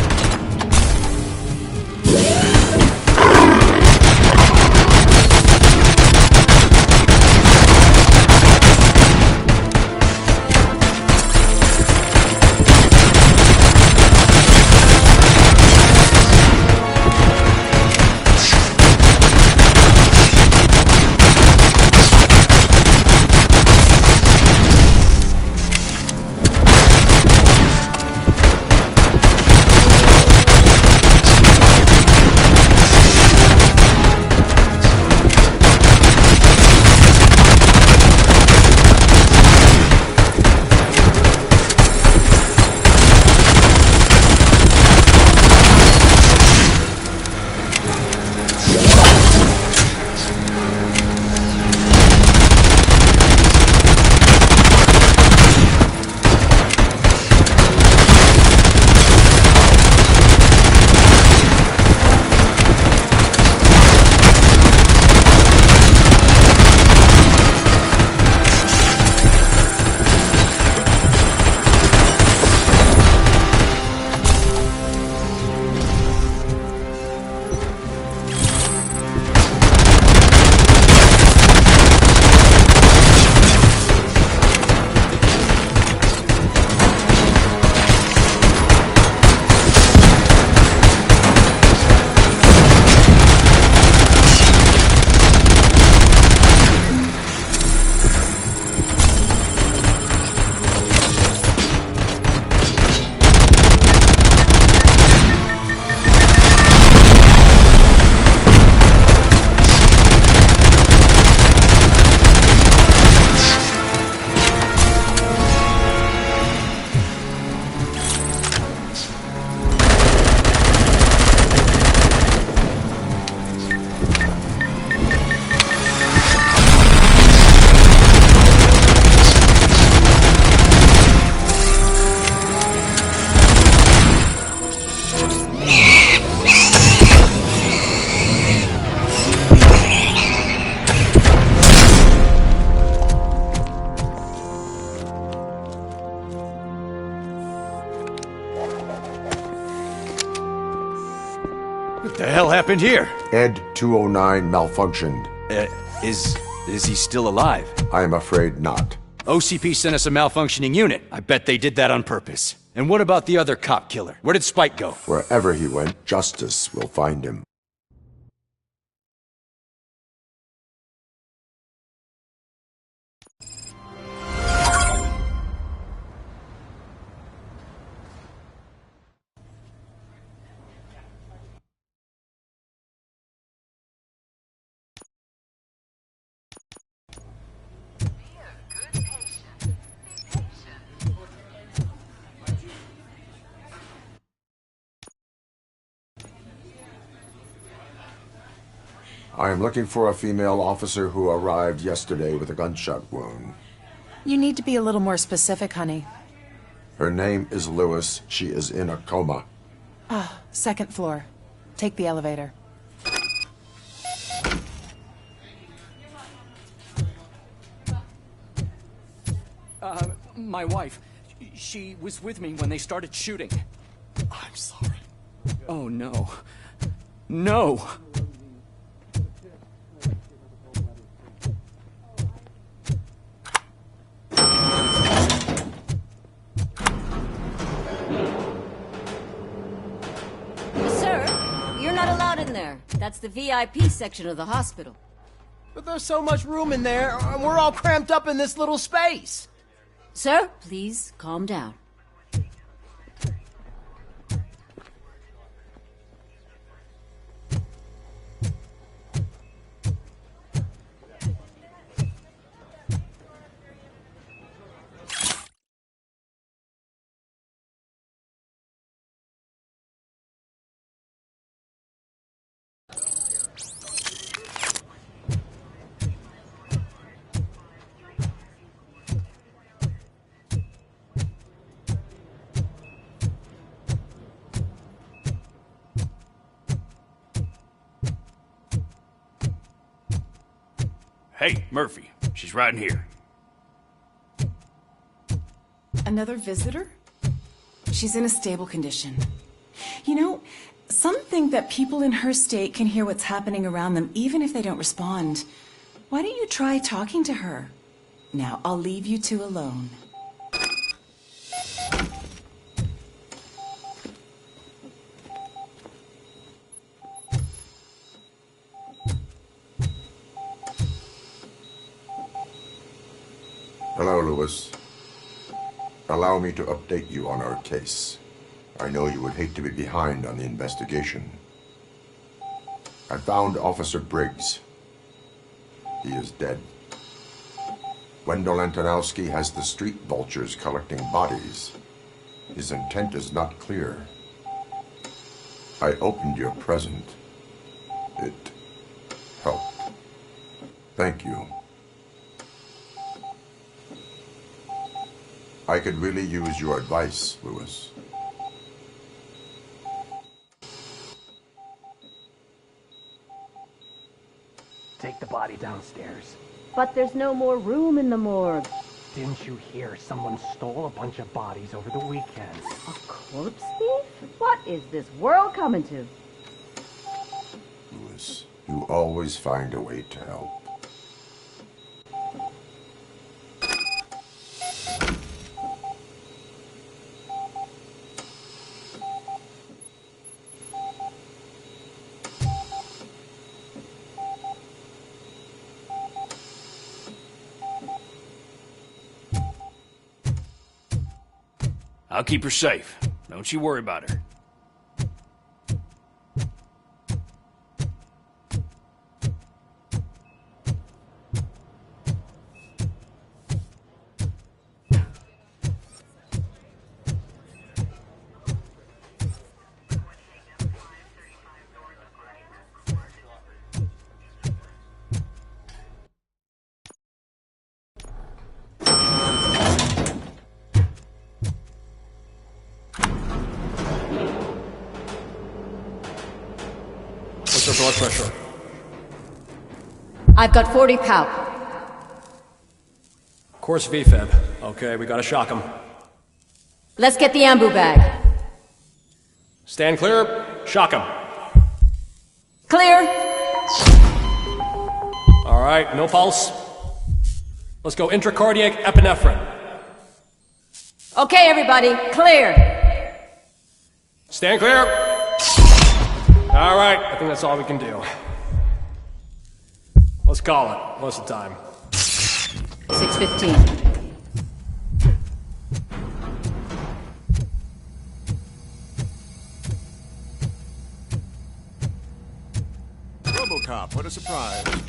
hell happened here? Ed 209 malfunctioned. Is he still alive? I am afraid not. OCP sent us a malfunctioning unit. I bet they did that on purpose. And what about the other cop killer? Where did Spike go? Wherever he went, justice will find him. I am looking for a female officer who arrived yesterday with a gunshot wound. You need to be a little more specific, honey. Her name is Lewis. She is in a coma. Ah, second floor. Take the elevator. My wife. She was with me when they started shooting. I'm sorry. Oh, no. No! Sir, you're not allowed in there. That's the VIP section of the hospital. But there's so much room in there, and we're all cramped up in this little space. Sir, please calm down. Hey, Murphy. She's right in here. Another visitor? She's in a stable condition. You know, some think that people in her state can hear what's happening around them even if they don't respond. Why don't you try talking to her? Now, I'll leave you two alone. Hello, Lewis. Allow me to update you on our case. I know you would hate to be behind on the investigation. I found Officer Briggs. He is dead. Wendell Antonowski has the street vultures collecting bodies. His intent is not clear. I opened your present. It helped. Thank you. I could really use your advice, Lewis. Take the body downstairs. But there's no more room in the morgue. Didn't you hear someone stole a bunch of bodies over the weekend? A corpse thief? What is this world coming to? Lewis, you always find a way to help. I'll keep her safe. Don't you worry about her. What's your blood pressure? I've got 40 pow. Course VFib. Okay, we gotta shock him. Let's get the ambu bag. Stand clear. Shock him. Clear. All right, no pulse. Let's go intracardiac epinephrine. Okay, everybody, clear. Stand clear. All right, I think that's all we can do. Let's call it. What's the time? 6:15. RoboCop, what a surprise.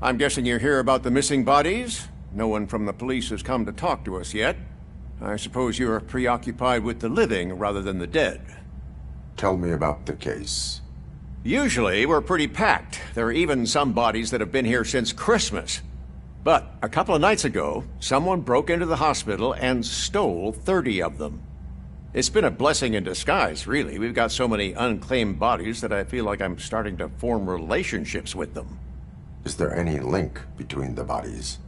I'm guessing you're here about the missing bodies? No one from the police has come to talk to us yet. I suppose you're preoccupied with the living rather than the dead. Tell me about the case. Usually, we're pretty packed. There are even some bodies that have been here since Christmas. But a couple of nights ago, someone broke into the hospital and stole 30 of them. It's been a blessing in disguise, really. We've got so many unclaimed bodies that I feel like I'm starting to form relationships with them. Is there any link between the bodies?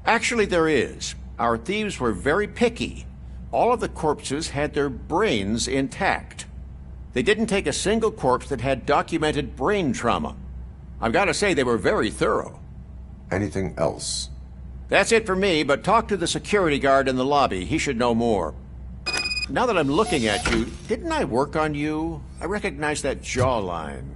Actually, there is. Our thieves were very picky. All of the corpses had their brains intact. They didn't take a single corpse that had documented brain trauma. I've got to say, they were very thorough. Anything else? That's it for me, but talk to the security guard in the lobby. He should know more. Now that I'm looking at you, didn't I work on you? I recognize that jawline.